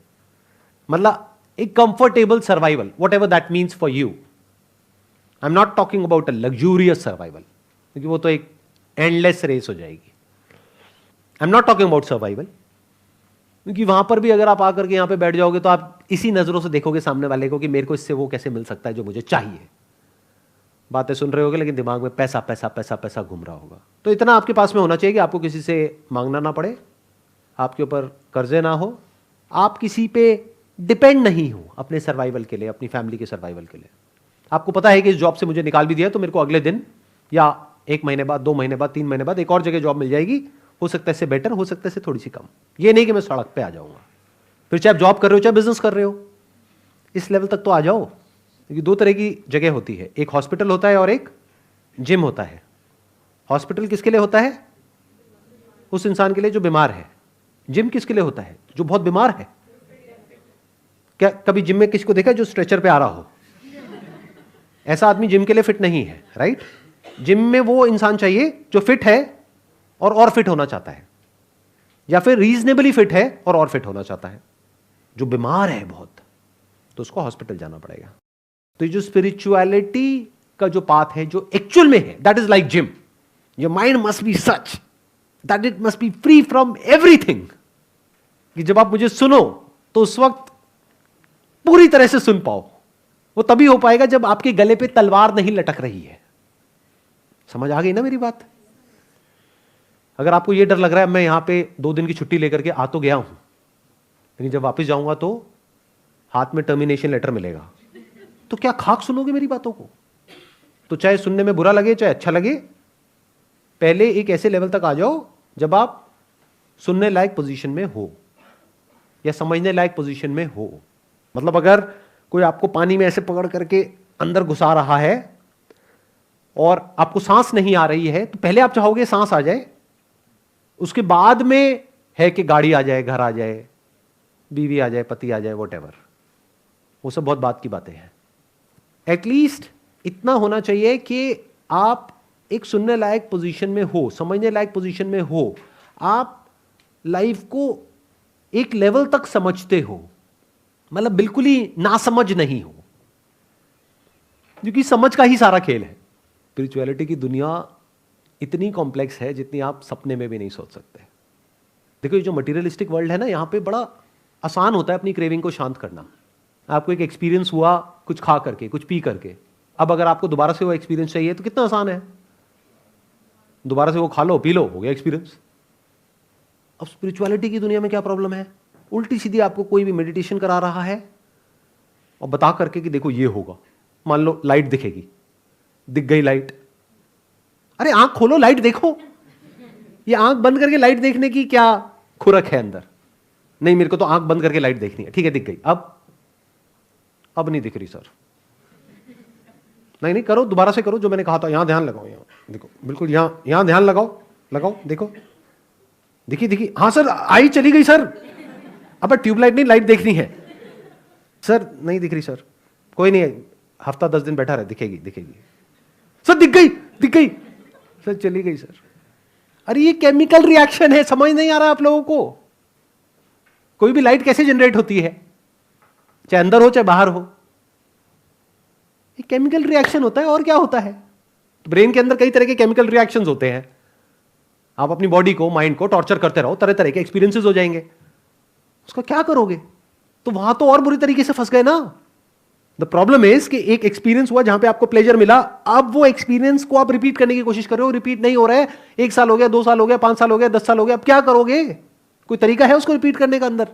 मतलब एक comfortable survival, what ever that means for you. I am not talking about a luxurious survival, क्योंकि वो तो एक एंडलेस रेस हो जाएगी। I am not talking about survival, क्योंकि वहां पर भी अगर आप आकर के यहां पे बैठ जाओगे तो आप इसी नजरों से देखोगे सामने वाले को कि मेरे को इससे वो कैसे मिल सकता है जो मुझे चाहिए। बातें सुन रहे होगे लेकिन दिमाग में पैसा पैसा पैसा पैसा घूम रहा होगा। तो इतना आपके पास में होना चाहिए कि आपको किसी से मांगना ना पड़े, आपके ऊपर कर्जे ना हो, आप किसी पे डिपेंड नहीं हो अपने सर्वाइवल के लिए, अपनी फैमिली के सर्वाइवल के लिए। आपको पता है कि इस जॉब से मुझे निकाल भी दिया तो मेरे को अगले दिन या 1 महीने बाद, 2 महीने बाद, 3 महीने बाद एक और जगह जॉब मिल जाएगी, हो सकता है इससे बेटर, हो सकता है इससे थोड़ी सी कम। ये नहीं कि मैं सड़क पे आ जाऊंगा। फिर चाहे आप जॉब कर रहे हो चाहे बिजनेस कर रहे हो, इस लेवल तक तो आ जाओ। क्योंकि 2 तरह की जगह होती है, एक हॉस्पिटल होता है और एक जिम होता है। हॉस्पिटल किसके लिए होता है? उस इंसान के लिए जो बीमार है। जिम किसके लिए होता है? जो बहुत बीमार है। क्या कभी जिम में किसी को देखा है जो स्ट्रेचर पे आ रहा हो? ऐसा आदमी जिम के लिए फिट नहीं है, राइट? जिम में वो इंसान चाहिए जो फिट है और फिट होना चाहता है, या फिर रीजनेबली फिट है और फिट होना चाहता है। जो बीमार है बहुत, तो उसको हॉस्पिटल जाना पड़ेगा। तो जो स्पिरिचुअलिटी का जो पाथ है, जो एक्चुअल में है, that is like gym. Your mind must be such that it must be free from everything. कि जब आप मुझे सुनो तो उस वक्त पूरी तरह से सुन पाओ। वो तभी हो पाएगा जब आपके गले पे तलवार नहीं लटक रही है। समझ आ गई ना मेरी बात? अगर आपको यह डर लग रहा है मैं यहां पे 2 दिन की छुट्टी लेकर के आ तो गया हूं, लेकिन जब वापस जाऊंगा तो हाथ में टर्मिनेशन लेटर मिलेगा, तो क्या खाक सुनोगे मेरी बातों को? तो चाहे सुनने में बुरा लगे चाहे अच्छा लगे, पहले एक ऐसे लेवल तक आ जाओ जब आप सुनने लायक पोजीशन में हो या समझने लायक पोजीशन में हो। मतलब अगर कोई आपको पानी में ऐसे पकड़ करके अंदर घुसा रहा है और आपको सांस नहीं आ रही है, तो पहले आप चाहोगे सांस आ जाए, उसके बाद में है कि गाड़ी आ जाए, घर आ जाए, बीवी आ जाए, पति आ जाए, वॉटेवर, वो सब बहुत बात की बातें हैं। एटलीस्ट इतना होना चाहिए कि आप एक सुनने लायक पोजीशन में हो, समझने लायक पोजीशन में हो, आप लाइफ को एक लेवल तक समझते हो, मतलब बिल्कुल ही नासमझ नहीं हो, क्योंकि समझ का ही सारा खेल है। स्पिरिचुअलिटी की दुनिया इतनी कॉम्प्लेक्स है जितनी आप सपने में भी नहीं सोच सकते। देखो ये जो मटेरियलिस्टिक वर्ल्ड है ना, यहां पे बड़ा आसान होता है अपनी क्रेविंग को शांत करना। आपको एक एक्सपीरियंस हुआ कुछ खा करके, कुछ पी करके, अब अगर आपको दोबारा से वो एक्सपीरियंस चाहिए तो कितना आसान है, दोबारा से वो खा लो, पी लो, हो गया एक्सपीरियंस। अब स्पिरिचुअलिटी की दुनिया में क्या प्रॉब्लम है, उल्टी सीधी आपको कोई भी मेडिटेशन करा रहा है और बता करके कि देखो ये होगा, मान लो लाइट दिखेगी, दिख गई लाइट, अरे आंख खोलो लाइट देखो, ये आंख बंद करके लाइट देखने की क्या खुरक है अंदर, नहीं मेरे को तो आंख बंद करके लाइट देखनी है, ठीक है दिख गई, अब नहीं दिख रही सर, नहीं करो दोबारा से करो जो मैंने कहा था, यहां ध्यान लगाओ, यहां देखो, बिल्कुल यहां ध्यान लगाओ, देखो दिखी, हाँ सर आई चली गई सर, अब ट्यूबलाइट नहीं लाइट देखनी है सर, नहीं दिख रही सर, कोई नहीं हफ्ता 10 दिन बैठा रहे, दिखेगी सर, दिख गई सर, चली गई सर। अरे ये केमिकल रिएक्शन है, समझ नहीं आ रहा आप लोगों को। कोई भी लाइट कैसे जनरेट होती है, चाहे अंदर हो चाहे बाहर हो, ये केमिकल रिएक्शन होता है, और क्या होता है। तो ब्रेन के अंदर कई तरह के केमिकल रिएक्शंस होते हैं, आप अपनी बॉडी को, माइंड को टॉर्चर करते रहो, तरह तरह के एक्सपीरियंसेस हो जाएंगे, उसका क्या करोगे, तो वहां तो और बुरी तरीके से फंस गए ना। द प्रॉब्लम इज कि एक एक्सपीरियंस हुआ जहां पे आपको प्लेजर मिला, अब वो एक्सपीरियंस को आप रिपीट करने की कोशिश कर रहे हो, रिपीट नहीं हो रहा है, 1 साल हो गया, 2 साल हो गया, 5 साल हो गया, 10 साल हो गया, अब क्या करोगे, कोई तरीका है उसको रिपीट करने का अंदर।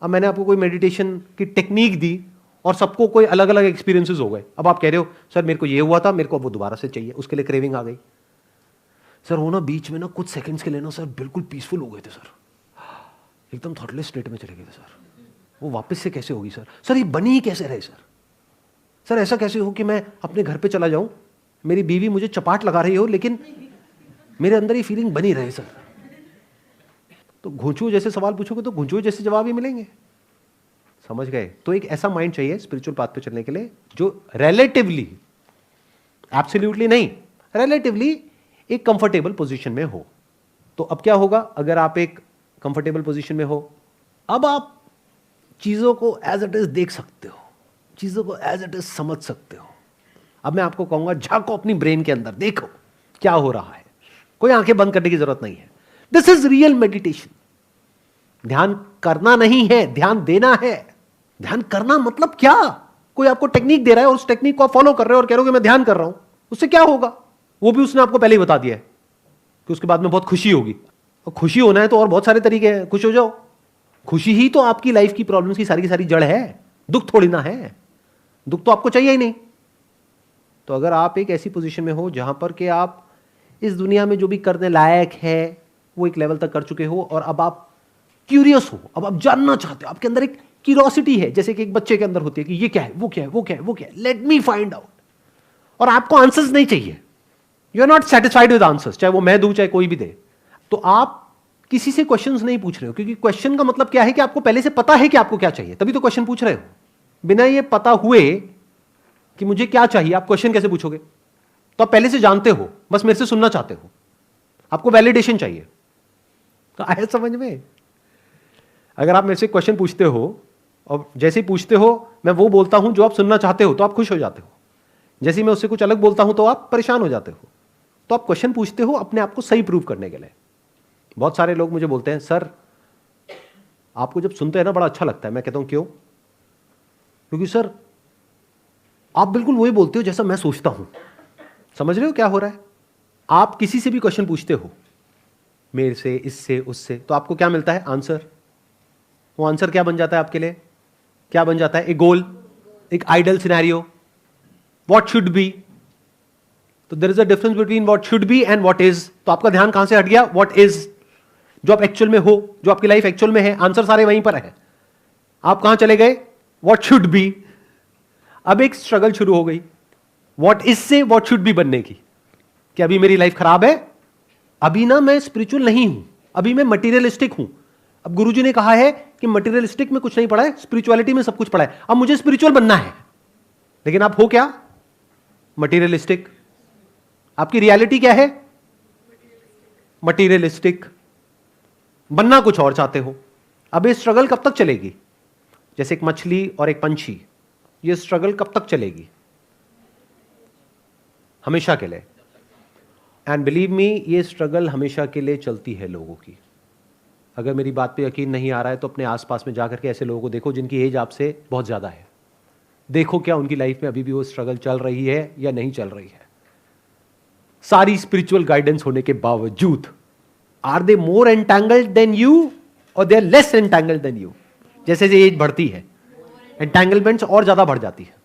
अब मैंने आपको कोई मेडिटेशन की टेक्निक दी और सबको कोई अलग अलग एक्सपीरियंसेस हो गए, अब आप कह रहे हो सर मेरे को ये हुआ था, मेरे को वो दोबारा से चाहिए, उसके लिए क्रेविंग आ गई। सर वो ना बीच में ना कुछ सेकंड्स के लिए ना सर बिल्कुल पीसफुल हो गए थे सर, एकदम थॉटलेस स्टेट में चले गए थे सर, वो वापस से कैसे होगी सर ये बनी ही कैसे रहे सर ऐसा कैसे हो कि मैं अपने घर पे चला जाऊं, मेरी बीवी मुझे चपाट लगा रही हो, लेकिन मेरे अंदर ये फीलिंग बनी रहे सर। तो घुंचू जैसे सवाल पूछोगे तो घुंचू जैसे जवाब ही मिलेंगे, समझ गए। तो एक ऐसा माइंड चाहिए स्पिरिचुअल पाथ पे चलने के लिए जो रिलेटिवली, एब्सोल्युटली नहीं, रिलेटिवली एक कंफर्टेबल पोजीशन में हो। तो अब क्या होगा, अगर आप एक कंफर्टेबल पोजीशन में हो, अब आप चीजों को एज इट इज देख सकते हो, चीजों को एज इट इज समझ सकते हो। अब मैं आपको कहूंगा झांको अपनी ब्रेन के अंदर, देखो क्या हो रहा है, कोई आंखें बंद करने की जरूरत नहीं है। This is real meditation. ध्यान करना नहीं है, ध्यान देना है। ध्यान करना मतलब क्या, कोई आपको टेक्निक दे रहा है और उस टेक्निक को आप फॉलो कर रहे हो और कह रहे हो कि मैं ध्यान कर रहा हूं, उससे क्या होगा, वो भी उसने आपको पहले ही बता दिया है कि उसके बाद में बहुत खुशी होगी। और खुशी होना है तो और बहुत सारे तरीके हैं, खुश हो जाओ। खुशी ही तो आपकी लाइफ की प्रॉब्लम्स की सारी जड़ है, दुख थोड़ी ना है, दुख तो आपको चाहिए ही नहीं। तो अगर आप एक ऐसी पोजीशन में हो जहां पर कि आप इस दुनिया में जो भी करने लायक है वो एक लेवल तक कर चुके हो और अब आप क्यूरियस हो, अब आप जानना चाहते हो, आपके अंदर एक क्यूरियोसिटी है, जैसे कि एक बच्चे के अंदर होती है कि ये क्या है, वो क्या है, वो क्या है, वो क्या है, लेट मी फाइंड आउट। और आपको आंसर्स नहीं चाहिए, you are not satisfied with answers, चाहे वो मैं दूं चाहे कोई भी दे। तो आप किसी से क्वेश्चंस नहीं पूछ रहे हो, क्योंकि क्वेश्चन का मतलब क्या है कि आपको पहले से पता है कि आपको क्या चाहिए, तभी तो क्वेश्चन पूछ रहे हो। बिना ये पता हुए कि मुझे क्या चाहिए, आप क्वेश्चन कैसे पूछोगे। तो आप पहले से जानते हो, बस मेरे से सुनना चाहते हो, आपको वैलिडेशन चाहिए। तो आया समझ में। अगर आप मेरे से क्वेश्चन पूछते हो और जैसे ही पूछते हो मैं वो बोलता हूं जो आप सुनना चाहते हो, तो आप खुश हो जाते हो। जैसे ही मैं उससे कुछ अलग बोलता हूं तो आप परेशान हो जाते हो। तो आप क्वेश्चन पूछते हो अपने आप को सही प्रूव करने के लिए। बहुत सारे लोग मुझे बोलते हैं सर आपको जब सुनते हैं ना बड़ा अच्छा लगता है। मैं कहता हूं क्यों? क्योंकि सर आप बिल्कुल वही बोलते हो जैसा मैं सोचता हूं। समझ रहे हो क्या हो रहा है? आप किसी से भी क्वेश्चन पूछते हो, मेरे से, इससे, उससे, तो आपको क्या मिलता है? आंसर। वो आंसर क्या बन जाता है आपके लिए? क्या बन जाता है? एक गोल, एक ideal scenario, what should be. तो there is a difference between what should be and what is. तो आपका ध्यान कहां से हट गया? व्हाट इज, जो आप एक्चुअल में हो, जो आपकी लाइफ एक्चुअल में है। आंसर सारे वहीं पर है। आप कहां चले गए? What should B. अब एक स्ट्रगल शुरू हो गई व्हाट इज से व्हाट शुड बी बनने की। कि अभी मेरी लाइफ खराब है, अभी ना मैं स्पिरिचुअल नहीं हूं, अभी मैं मटीरियलिस्टिक हूं। अब गुरुजी ने कहा है कि मटीरियलिस्टिक में कुछ नहीं पढ़ा है, स्पिरिचुअलिटी में सब कुछ पढ़ा है। अब मुझे स्पिरिचुअल बनना है, लेकिन आप हो क्या? मटीरियलिस्टिक। आपकी रियलिटी क्या है? मटीरियलिस्टिक। बनना कुछ और चाहते हो। अब ये स्ट्रगल कब तक चलेगी? जैसे एक मछली और एक पंछी, ये स्ट्रगल कब तक चलेगी? हमेशा के लिए। एंड बिलीव मी, ये स्ट्रगल हमेशा के लिए चलती है लोगों की। अगर मेरी बात पे यकीन नहीं आ रहा है तो अपने आसपास में जाकर के ऐसे लोगों को देखो जिनकी एज आपसे बहुत ज्यादा है। देखो क्या उनकी लाइफ में अभी भी वो स्ट्रगल चल रही है या नहीं चल रही है। सारी स्पिरिचुअल गाइडेंस होने के बावजूद are they more entangled than you और they are less entangled than you? जैसे जैसे एज बढ़ती है एंटैंगलमेंट्स और ज्यादा बढ़ जाती है।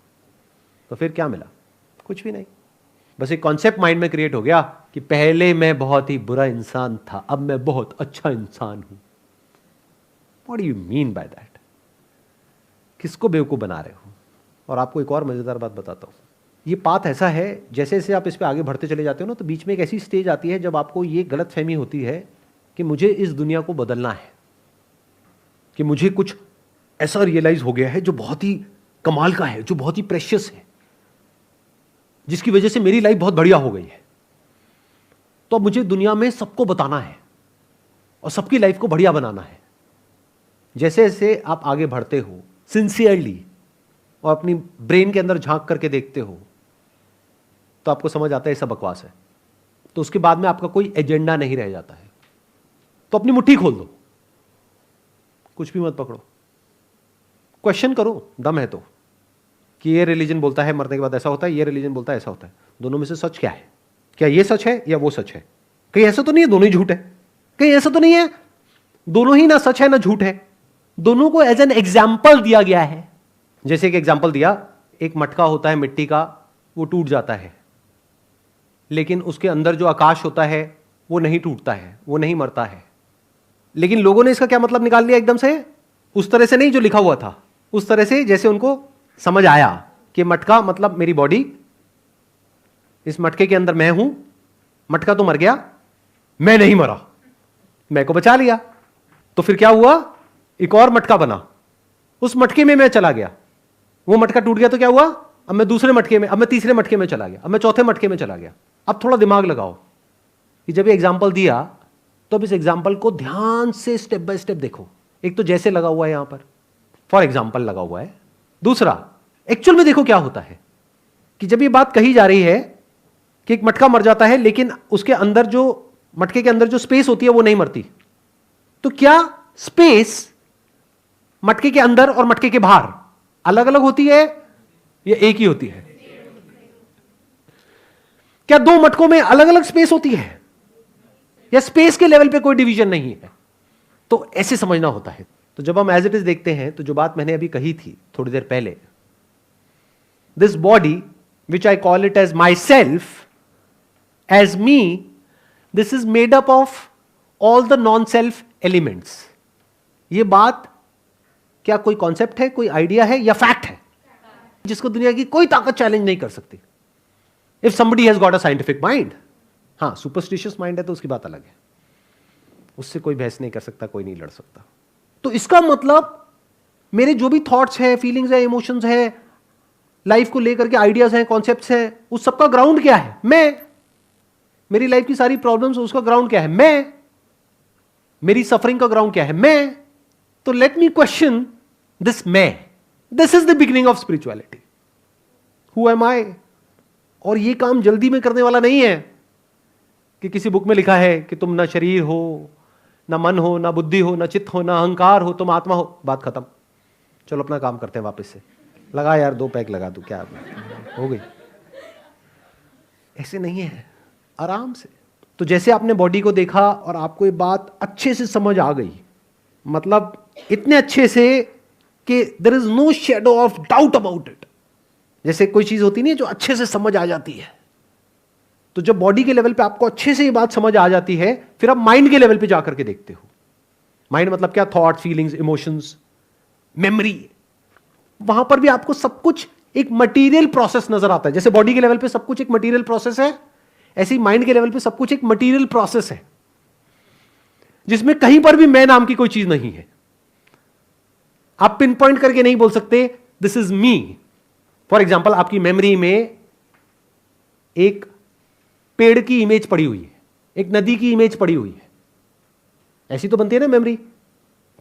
तो फिर क्या मिला? कुछ भी नहीं। बस एक कॉन्सेप्ट माइंड में क्रिएट हो गया कि पहले मैं बहुत ही बुरा इंसान था, अब मैं बहुत अच्छा इंसान हूं। What do you mean by that? किसको बेवकूफ बना रहे हो? और आपको एक और मजेदार बात बताता हूं। ये पाथ ऐसा है, जैसे जैसे आप इस पे आगे बढ़ते चले जाते हो ना, तो बीच में एक ऐसी स्टेज आती है जब आपको ये गलत फहमी होती है कि मुझे इस दुनिया को बदलना है, कि मुझे कुछ ऐसा रियलाइज हो गया है जो बहुत ही कमाल का है, जो बहुत ही प्रेशियस है, जिसकी वजह से मेरी लाइफ बहुत बढ़िया हो गई है। तो अब मुझे दुनिया में सबको बताना है और सबकी लाइफ को बढ़िया बनाना है। जैसे जैसे आप आगे बढ़ते हो सिंसियरली और अपनी ब्रेन के अंदर झांक करके देखते हो, तो आपको समझ आता है सब बकवास है। तो उसके बाद में आपका कोई एजेंडा नहीं रह जाता है। तो अपनी मुट्ठी खोल दो, कुछ भी मत पकड़ो, क्वेश्चन करो, दम है तो, कि ये रिलीजन बोलता है मरने के बाद ऐसा होता है, ये रिलीजन बोलता है ऐसा होता है। दोनों में से सच क्या है? क्या ये सच है या वो सच है? कहीं ऐसा तो नहीं है दोनों ही झूठ है? कहीं ऐसा तो नहीं है दोनों ही ना सच है ना झूठ है? दोनों को एज एन एग्जाम्पल दिया गया है। जैसे एक एग्जाम्पल दिया, एक मटका होता है मिट्टी का, वो टूट जाता है, लेकिन उसके अंदर जो आकाश होता है वो नहीं टूटता है, वो नहीं मरता है। लेकिन लोगों ने इसका क्या मतलब निकाल लिया एकदम से, उस तरह से नहीं जो लिखा हुआ था, उस तरह से जैसे उनको समझ आया कि मटका मतलब मेरी बॉडी, इस मटके के अंदर मैं हूं, मटका तो मर गया, मैं नहीं मरा, मैं को बचा लिया। तो फिर क्या हुआ? एक और मटका बना, उस मटके में मैं चला गया, वो मटका टूट गया तो क्या हुआ? अब मैं दूसरे मटके में, अब मैं तीसरे मटके में चला गया, अब मैं चौथे मटके में चला गया। अब थोड़ा दिमाग लगाओ कि जब ये एग्जाम्पल दिया तो अब इस एग्जाम्पल को ध्यान से स्टेप बाय स्टेप देखो। एक तो जैसे लगा हुआ है यहां पर, फॉर एग्जाम्पल लगा हुआ है। दूसरा, एक्चुअल में देखो क्या होता है कि जब ये बात कही जा रही है कि एक मटका मर जाता है, लेकिन उसके अंदर जो, मटके के अंदर जो स्पेस होती है वो नहीं मरती, तो क्या स्पेस मटके के अंदर और मटके के बाहर अलग अलग होती है या एक ही होती है? क्या दो मटकों में अलग अलग स्पेस होती है या स्पेस के लेवल पे कोई डिवीजन नहीं है? तो ऐसे समझना होता है। तो जब हम एज इट इज देखते हैं, तो जो बात मैंने अभी कही थी थोड़ी देर पहले, this body which I call it as my self, as me, this is made up of all the non self elements. ये बात क्या कोई कॉन्सेप्ट है, कोई आइडिया है या फैक्ट है, जिसको दुनिया की कोई ताकत चैलेंज नहीं कर सकती? If somebody has got a scientific mind, हाँ सुपरस्टिशियस माइंड है तो उसकी बात अलग है, उससे कोई बहस नहीं कर सकता, कोई नहीं लड़ सकता। तो इसका मतलब मेरे जो भी थॉट्स हैं, फीलिंग्स हैं, इमोशंस हैं, लाइफ को लेकर के आइडियाज हैं, कॉन्सेप्ट्स हैं, उस सबका ग्राउंड क्या है? मैं। मेरी लाइफ की सारी प्रॉब्लम्स, उसका ग्राउंड क्या है? मैं। मेरी सफरिंग का ग्राउंड क्या है? मैं। तो लेट मी क्वेश्चन दिस मैं। This is the beginning of spirituality. Who am I? और ये काम जल्दी में करने वाला नहीं है कि किसी बुक में लिखा है कि तुम ना शरीर हो, ना मन हो, ना बुद्धि हो, ना चित्त हो, ना अहंकार हो, तुम आत्मा हो, बात खत्म, चलो अपना काम करते हैं वापस से। लगा यार, 2 पैक लगा दूं, क्या हो गई? ऐसे नहीं है, आराम से। तो जैसे आपने बॉडी को देखा और आपको ये बात अच्छे से समझ आ गई, मतलब इतने अच्छे से कि there is no shadow of doubt about it. जैसे कोई चीज होती नहीं है जो अच्छे से समझ आ जाती है, तो जब बॉडी के लेवल पे आपको अच्छे से ये बात समझ आ जाती है, फिर आप माइंड के लेवल पे जाकर के देखते हो। माइंड मतलब क्या? Thought, feelings, emotions, memory. वहां पर भी आपको सब कुछ एक मटेरियल प्रोसेस नजर आता है। जैसे बॉडी के लेवल पे सब कुछ एक मटेरियल प्रोसेस है, ऐसे ही माइंड के लेवल पे सब कुछ एक मटेरियल प्रोसेस है। जिसमें कहीं पर भी मैं नाम की कोई चीज नहीं है। आप पिन पॉइंट करके नहीं बोल सकते this is me. For example, आपकी मेमोरी में एक पेड़ की इमेज पड़ी हुई है, एक नदी की इमेज पड़ी हुई है, ऐसी तो बनती है ना मेमोरी।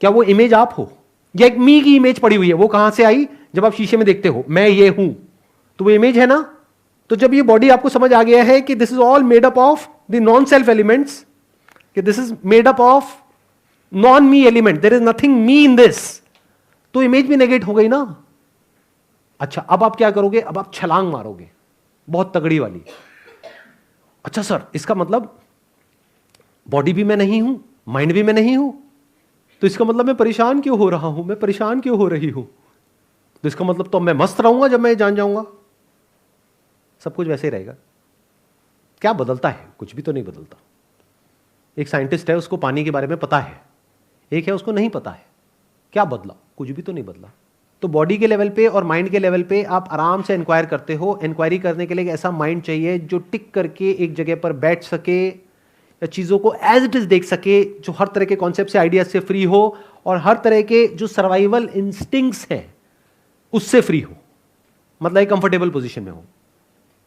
क्या वो इमेज आप हो? या एक मी की इमेज पड़ी हुई है, वो कहां से आई? जब आप शीशे में देखते हो मैं ये हूं, तो वो इमेज है ना। तो जब ये बॉडी आपको समझ आ गया है कि this is all made up of the non self elements, कि this is made up of non me element, there is nothing me in this, तो इमेज भी नेगेट हो गई ना। अच्छा, अब आप क्या करोगे? अब आप छलांग मारोगे, बहुत तगड़ी वाली। अच्छा सर, इसका मतलब बॉडी भी मैं नहीं हूं, माइंड भी मैं नहीं हूं, तो इसका मतलब मैं परेशान क्यों हो रहा हूं, मैं परेशान क्यों हो रही हूं? तो इसका मतलब तो मैं मस्त रहूंगा जब मैं जान जाऊंगा। सब कुछ वैसे ही रहेगा। क्या बदलता है? कुछ भी तो नहीं बदलता। एक साइंटिस्ट है, उसको पानी के बारे में पता है, एक है उसको नहीं पता है। क्या बदला? कुछ भी तो नहीं बदला। तो बॉडी के लेवल पे और माइंड के लेवल पे आप आराम से इंक्वायर करते हो। इंक्वायरी करने के लिए एक ऐसा माइंड चाहिए जो टिक करके एक जगह पर बैठ सके, या चीज़ों को एज इट इज देख सके, जो हर तरह के कॉन्सेप्ट से, आइडियाज से फ्री हो, और हर तरह के जो सर्वाइवल इंस्टिंक्ट्स हैं उससे फ्री हो, मतलब एक कंफर्टेबल पोजीशन में हो।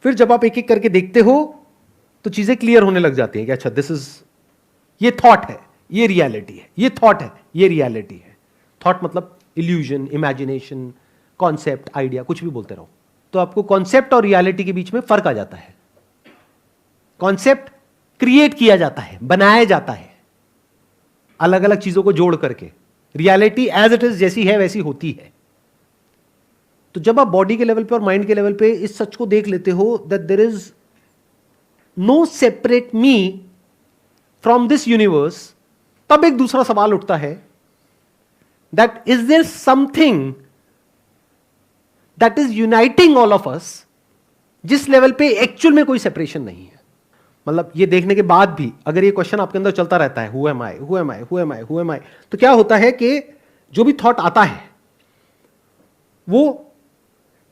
फिर जब आप एक एक करके देखते हो तो चीजें क्लियर होने लग जाती हैं कि अच्छा दिस इज, ये थॉट है, ये रियलिटी है, ये थॉट है, ये रियलिटी है। थॉट मतलब इल्यूजन, इमेजिनेशन, कॉन्सेप्ट, आइडिया, कुछ भी बोलते रहो। तो आपको कॉन्सेप्ट और रियलिटी के बीच में फर्क आ जाता है। कॉन्सेप्ट क्रिएट किया जाता है, बनाया जाता है अलग अलग चीजों को जोड़ करके। रियलिटी एज इट इज जैसी है वैसी होती है। तो जब आप बॉडी के लेवल पे और माइंड के लेवल पे इस सच को देख लेते हो that there is no separate me from this universe, तब एक दूसरा सवाल उठता है that is there something that is uniting all of us, जिस लेवल पे एक्चुअल में कोई सेपरेशन नहीं है। मतलब ये देखने के बाद भी अगर ये क्वेश्चन आपके अंदर चलता रहता है, who am I, who am I, who am I, who am I, तो क्या होता है कि जो भी थॉट आता है वो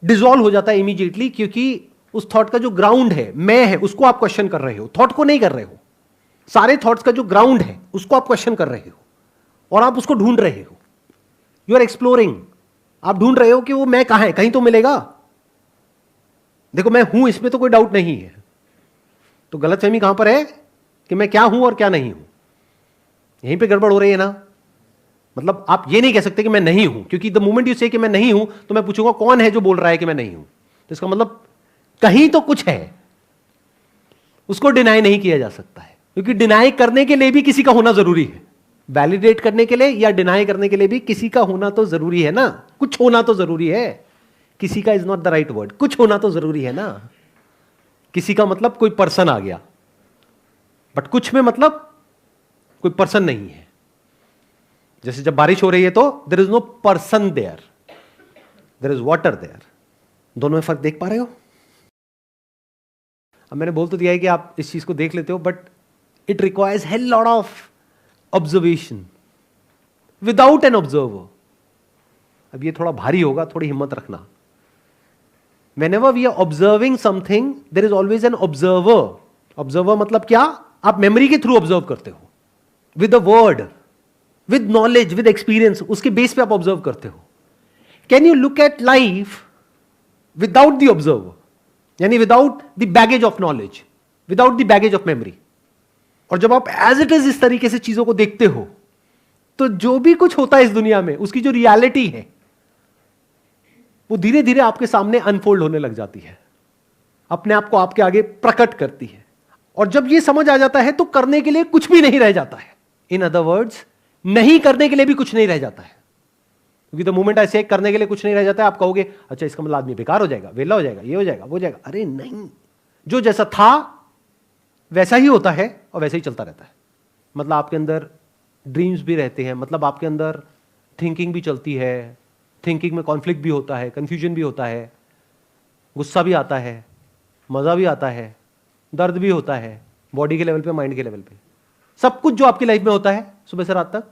डिसॉल्व हो जाता है इमीडिएटली, क्योंकि उस थॉट का जो ग्राउंड है, मैं है, उसको आप क्वेश्चन कर रहे हो, थॉट को नहीं कर रहे हो। सारे थॉट्स का जो ग्राउंड है उसको आप क्वेश्चन कर रहे हो और आप उसको ढूंढ रहे हो। यू आर एक्सप्लोरिंग, आप ढूंढ रहे हो कि वो मैं कहां है, कहीं तो मिलेगा। देखो मैं हूं, इसमें तो कोई डाउट नहीं है। तो गलतफहमी कहां पर है कि मैं क्या हूं और क्या नहीं हूं, यहीं पे गड़बड़ हो रही है ना। मतलब आप ये नहीं कह सकते कि मैं नहीं हूं, क्योंकि द मोमेंट यू से कि मैं नहीं हूं तो मैं पूछूंगा कौन है जो बोल रहा है कि मैं नहीं हूं, तो इसका मतलब कहीं तो कुछ है, उसको डिनाई नहीं किया जा सकता है। क्योंकि डिनाई करने के लिए भी किसी का होना जरूरी है, वैलिडेट करने के लिए या डिनाई करने के लिए भी किसी का होना तो जरूरी है ना, कुछ होना तो जरूरी है। किसी का is not the right word, कुछ होना तो जरूरी है ना। किसी का मतलब कोई पर्सन आ गया, बट कुछ में मतलब कोई पर्सन नहीं है। जैसे जब बारिश हो रही है तो there is no person there, there is water there. दोनों में फर्क देख पा रहे हो? अब मैंने बोल तो दिया है कि आप इस चीज को देख लेते हो, but it requires hell lot of observation without an observer. अब ये थोड़ा भारी होगा, थोड़ी हिम्मत रखना। Whenever we are observing something, there is always an observer. Observer मतलब क्या? आप मेमोरी के थ्रू ऑब्जर्व करते हो, with a word, with knowledge, with experience, उसके बेस पे आप ऑब्जर्व करते हो। Can you look at life without the observer, यानी without the baggage of knowledge, without the baggage of memory? और जब आप एज इट इज इस तरीके से चीजों को देखते हो तो जो भी कुछ होता है इस दुनिया में, उसकी जो रियलिटी है वो धीरे धीरे आपके सामने अनफोल्ड होने लग जाती है, अपने आप को आपके आगे प्रकट करती है। और जब ये समझ आ जाता है तो करने के लिए कुछ भी नहीं रह जाता है। इन अदर वर्ड्स, नहीं करने के लिए भी कुछ नहीं रह जाता है। क्योंकि द मोमेंट ऐसे करने के लिए कुछ नहीं रह जाता है, आप कहोगे अच्छा इसका मतलब आदमी बेकार हो जाएगा, वेला हो जाएगा, ये हो जाएगा, वो हो जाएगा। अरे नहीं, जो जैसा था वैसा ही होता है और वैसे ही चलता रहता है। मतलब आपके अंदर ड्रीम्स भी रहते हैं, मतलब आपके अंदर थिंकिंग भी चलती है, थिंकिंग में कॉन्फ्लिक्ट भी होता है, कंफ्यूजन भी होता है, गुस्सा भी आता है, मजा भी आता है, दर्द भी होता है, बॉडी के लेवल पे, माइंड के लेवल पे। सब कुछ जो आपकी लाइफ में होता है सुबह से रात तक,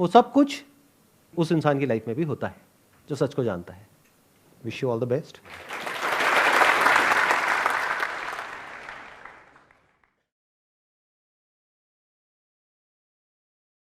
वो सब कुछ उस इंसान की लाइफ में भी होता है जो सच को जानता है। Wish you all the best.